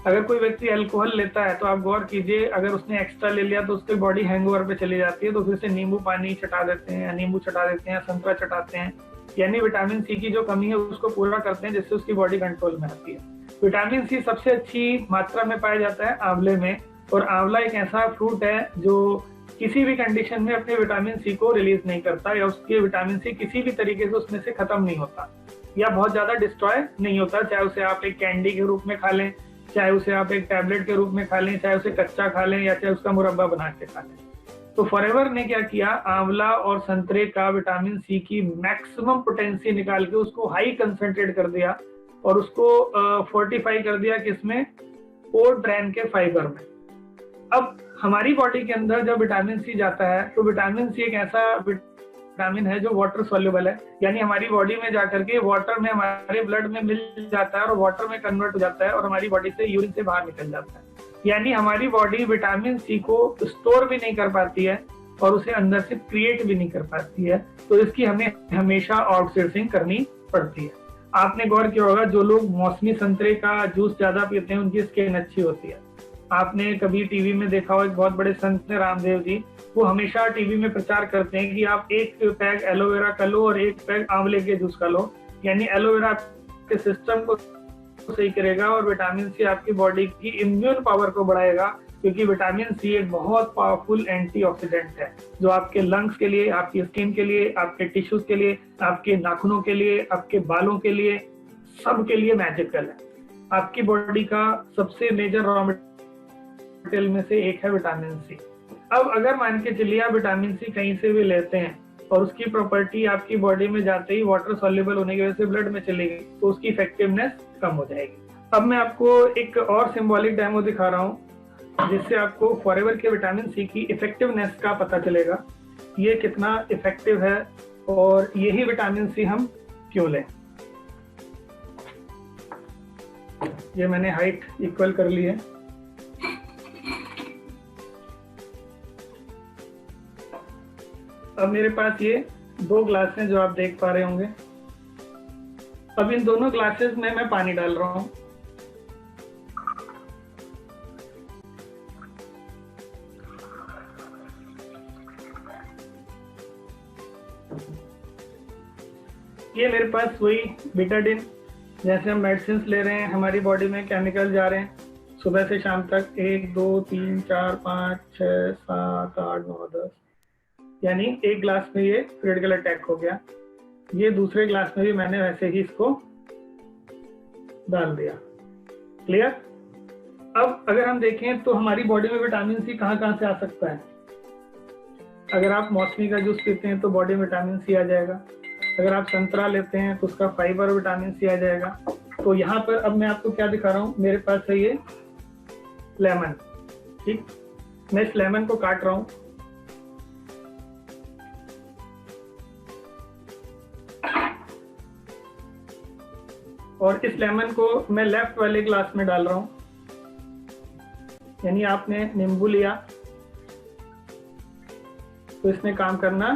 अगर कोई व्यक्ति अल्कोहल लेता है तो आप गौर कीजिए, अगर उसने एक्स्ट्रा ले लिया तो उसकी बॉडी हैंगओवर पे चली जाती है, तो फिर से नींबू पानी चटा देते हैं, नींबू चटा देते हैं, संतरा चटाते हैं, यानी विटामिन सी की जो कमी है उसको पूरा करते हैं, जिससे उसकी बॉडी कंट्रोल में आती है। विटामिन सी सबसे अच्छी मात्रा में पाया जाता है आंवले में, और आंवला एक ऐसा फ्रूट है जो किसी भी कंडीशन में अपने विटामिन सी को रिलीज नहीं करता, या उसके विटामिन सी किसी भी तरीके से उसमें से खत्म नहीं होता, या बहुत ज्यादा डिस्ट्रॉय नहीं होता। चाहे उसे आप एक कैंडी के रूप में खा लें, चाहे उसे आप एक टैबलेट के रूप में खा लें, चाहे उसे कच्चा खा लें, या चाहे उसका मुरब्बा बना के खा लें। तो फॉरएवर ने क्या किया, आंवला और संतरे का विटामिन सी की मैक्सिमम पोटेंसी निकाल के उसको हाई कंसंट्रेट कर दिया, और उसको फोर्टिफाई कर दिया किसमें, पोर्ट ब्रेन के फाइबर में। अब हमारी बॉडी के अंदर जब विटामिन सी जाता है तो विटामिन सी एक ऐसा विटामिन है जो वाटर सॉल्युबल है, यानी हमारी बॉडी में जाकर के वाटर में हमारे ब्लड में मिल जाता है और वाटर में कन्वर्ट हो जाता है और हमारी बॉडी से यूरिन से बाहर निकल जाता है। यानी हमारी बॉडी विटामिन सी को स्टोर भी नहीं कर पाती है और उसे अंदर से क्रिएट भी नहीं कर पाती है, तो इसकी हमें हमेशा आउटसोर्सिंग करनी पड़ती है। आपने गौर किया होगा, जो लोग मौसमी संतरे का जूस ज्यादा पीते हैं उनकी स्किन अच्छी होती है। आपने कभी टीवी में देखा हो, एक बहुत बड़े संत हैं रामदेव जी, वो हमेशा टीवी में प्रचार करते हैं कि आप एक पैक एलोवेरा का लो और एक पैक आंवले के जूस का लो, यानी एलोवेरा के सिस्टम को सही करेगा और विटामिन सी आपकी बॉडी की इम्यून पावर को बढ़ाएगा, क्योंकि विटामिन सी एक बहुत पावरफुल एंटीऑक्सीडेंट है जो आपके लंग्स के लिए, आपकी स्किन के लिए, आपके टिश्यूज के लिए, आपके नाखूनों के लिए, आपके बालों के लिए, सब के लिए मैजिकल है। आपकी बॉडी का सबसे मेजर रॉ मटेरियल में से एक है विटामिन सी। अब अगर मान के चलिए आप विटामिन सी कहीं से भी लेते हैं और उसकी प्रॉपर्टी आपकी बॉडी में जाते ही वाटर सॉल्युबल होने की वजह से ब्लड में चली गई, तो उसकी इफेक्टिवनेस कम हो जाएगी। अब मैं आपको एक और सिंबॉलिक डेमो दिखा रहा हूँ जिससे आपको फॉरएवर के विटामिन सी की इफेक्टिवनेस का पता चलेगा, ये कितना इफेक्टिव है और यही विटामिन सी हम क्यों लें। ये मैंने हाइट इक्वल कर ली है। अब मेरे पास ये 2 ग्लास हैं जो आप देख पा रहे होंगे। अब इन दोनों ग्लासेस में मैं पानी डाल रहा हूं। ये मेरे पास वही बीटाडिन, जैसे हम मेडिसिन ले रहे हैं, हमारी बॉडी में केमिकल जा रहे हैं सुबह से शाम तक, 1 2 3 4 5 6 7 8 9 10, यानी एक ग्लास में ये क्रिटिकल अटैक हो गया। ये दूसरे ग्लास में भी मैंने वैसे ही इसको डाल दिया। क्लियर? अब अगर हम देखें तो हमारी बॉडी में विटामिन सी कहाँ से आ सकता है। अगर आप मौसमी का जूस पीते हैं तो बॉडी में विटामिन सी आ जाएगा। अगर आप संतरा लेते हैं तो उसका फाइबर विटामिन सी आ जाएगा। तो यहाँ पर अब मैं आपको क्या दिखा रहा हूँ, मेरे पास है ये लेमन। ठीक, मैं इस लेमन को काट रहा हूँ। और इस लेमन को मैं लेफ्ट वाले ग्लास में डाल रहा हूं, यानी आपने नींबू लिया तो इसने काम करना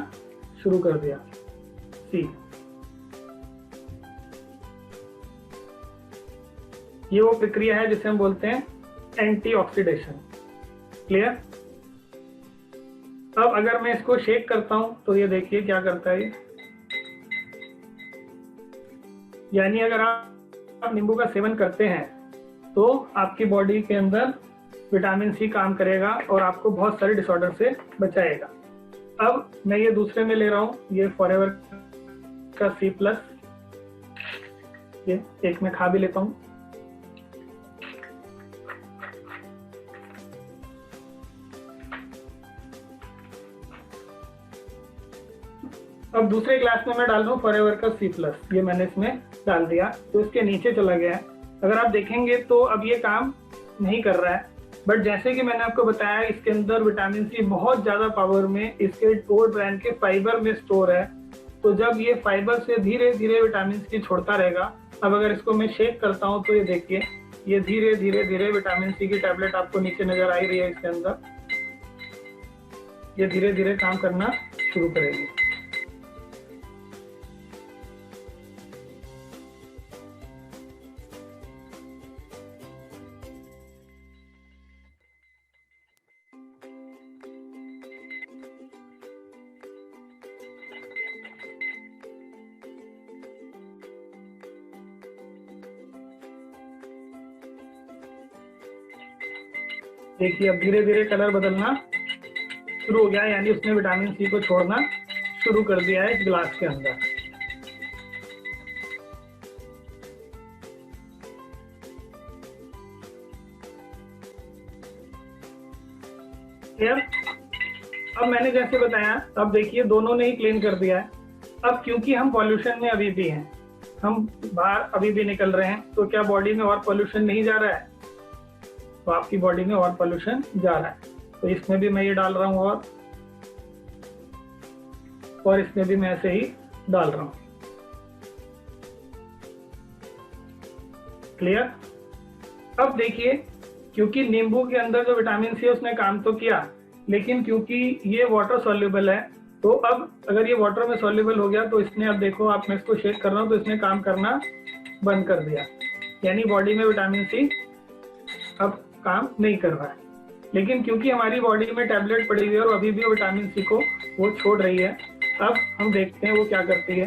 शुरू कर दिया। सी, ये वो प्रक्रिया है जिसे हम बोलते हैं एंटीऑक्सीडेशन। क्लियर? अब अगर मैं इसको शेक करता हूं तो ये देखिए क्या करता है। यानी अगर आप नींबू का सेवन करते हैं तो आपकी बॉडी के अंदर विटामिन सी काम करेगा और आपको बहुत सारे डिसऑर्डर से बचाएगा। अब मैं ये दूसरे में ले रहा हूँ, ये फॉरएवर का सी प्लस, ये एक में खा भी लेता हूँ। अब दूसरे ग्लास में मैं डाल दूं फॉरएवर का सी प्लस, ये मैंने इसमें डाल दिया तो इसके नीचे चला गया है। अगर आप देखेंगे तो अब ये काम नहीं कर रहा है, बट जैसे कि मैंने आपको बताया इसके अंदर विटामिन सी बहुत ज्यादा पावर में इसके पोर्ट ब्रेन के फाइबर में स्टोर है। तो जब ये फाइबर से धीरे धीरे विटामिन सी छोड़ता रहेगा। अब अगर इसको मैं शेक करता हूँ तो ये देखिए, ये धीरे धीरे धीरे विटामिन सी की टैबलेट आपको नीचे नजर आ रही है। इसके अंदर ये धीरे धीरे काम करना शुरू करेगी। देखिए अब धीरे धीरे कलर बदलना शुरू हो गया है, यानी उसने विटामिन सी को छोड़ना शुरू कर दिया है इस ग्लास के अंदर। अब मैंने जैसे बताया, अब देखिए दोनों ने ही क्लीन कर दिया है। अब क्योंकि हम पॉल्यूशन में अभी भी हैं, हम बाहर अभी भी निकल रहे हैं, तो क्या बॉडी में और पोल्यूशन नहीं जा रहा है? तो आपकी बॉडी में और पोल्यूशन जा रहा है। तो इसमें भी मैं ये डाल रहा हूँ और इसमें भी मैं ऐसे ही डाल रहा हूँ। क्लियर? अब देखिए, क्योंकि नींबू के अंदर जो विटामिन सी है उसने काम तो किया, लेकिन क्योंकि ये वाटर सॉल्युबल है, तो अब अगर ये वाटर में सॉल्युबल हो गया तो इसने, अब देखो आप, मैं इसको शेक कर रहा हूँ तो इसने काम करना बंद कर दिया, यानी बॉडी में विटामिन सी अब काम नहीं कर रहा है। लेकिन क्योंकि हमारी बॉडी में टैबलेट पड़ी हुई है और अभी भी विटामिन सी को वो छोड़ रही है, अब हम देखते हैं वो क्या करती है।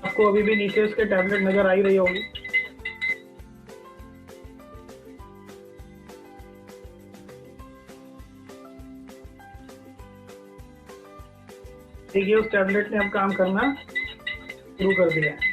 आपको अभी भी नीचे उसके टैबलेट नजर आ ही रही होगी। देखिए, उस टैबलेट ने अब काम करना शुरू कर दिया है।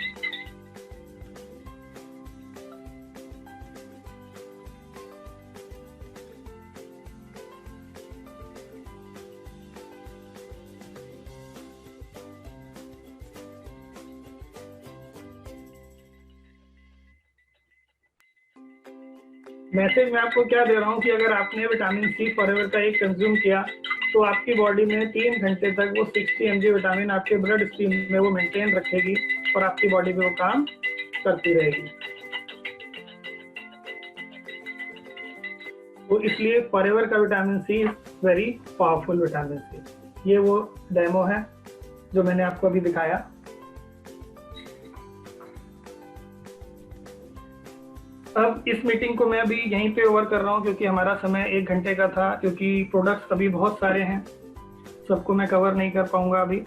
मैसेज मैं आपको क्या दे रहा हूँ कि अगर आपने विटामिन सी फॉरएवर का एक कंज्यूम किया तो आपकी बॉडी में 3 घंटे तक वो 60 mg विटामिन आपके ब्लड स्ट्रीम में वो मेंटेन रखेगी और आपकी बॉडी में वो काम करती रहेगी। तो इसलिए फॉरएवर का vitamin C very powerful vitamin C. ये वो डेमो है जो मैंने आपको अभी दिखाया। अब इस मीटिंग को मैं अभी यहीं पे ओवर कर रहा हूँ क्योंकि हमारा समय 1 घंटे का था, क्योंकि प्रोडक्ट्स अभी बहुत सारे हैं, सबको मैं कवर नहीं कर पाऊंगा अभी।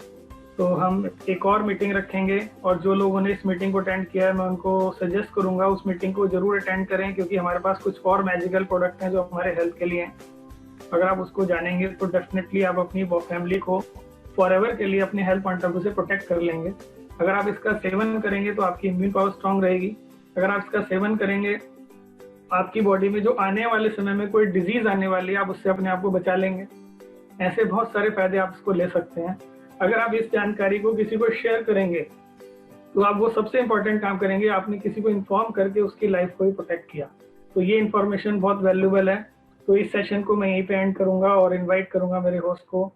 तो हम एक और मीटिंग रखेंगे और जो लोगों ने इस मीटिंग को अटेंड किया है मैं उनको सजेस्ट करूंगा उस मीटिंग को जरूर अटेंड करें, क्योंकि हमारे पास कुछ और मैजिकल प्रोडक्ट हैं जो हमारे हेल्थ के लिए हैं। अगर आप उसको जानेंगे तो डेफिनेटली आप अपनी फैमिली को फॉरएवर के लिए अपने हेल्थ पॉइंट ऑफ व्यू से प्रोटेक्ट कर लेंगे। अगर आप इसका सेवन करेंगे तो आपकी इम्यून पावर स्ट्रांग रहेगी। अगर आप इसका सेवन करेंगे, आपकी बॉडी में जो आने वाले समय में कोई डिजीज आने वाली है आप उससे अपने आप को बचा लेंगे। ऐसे बहुत सारे फायदे आप इसको ले सकते हैं। अगर आप इस जानकारी को किसी को शेयर करेंगे तो आप वो सबसे इंपॉर्टेंट काम करेंगे, आपने किसी को इन्फॉर्म करके उसकी लाइफ को ही प्रोटेक्ट किया। तो ये इन्फॉर्मेशन बहुत वैल्यूबल है। तो इस सेशन को मैं यहीं पे एंड करूंगा और इन्वाइट करूंगा मेरे होस्ट को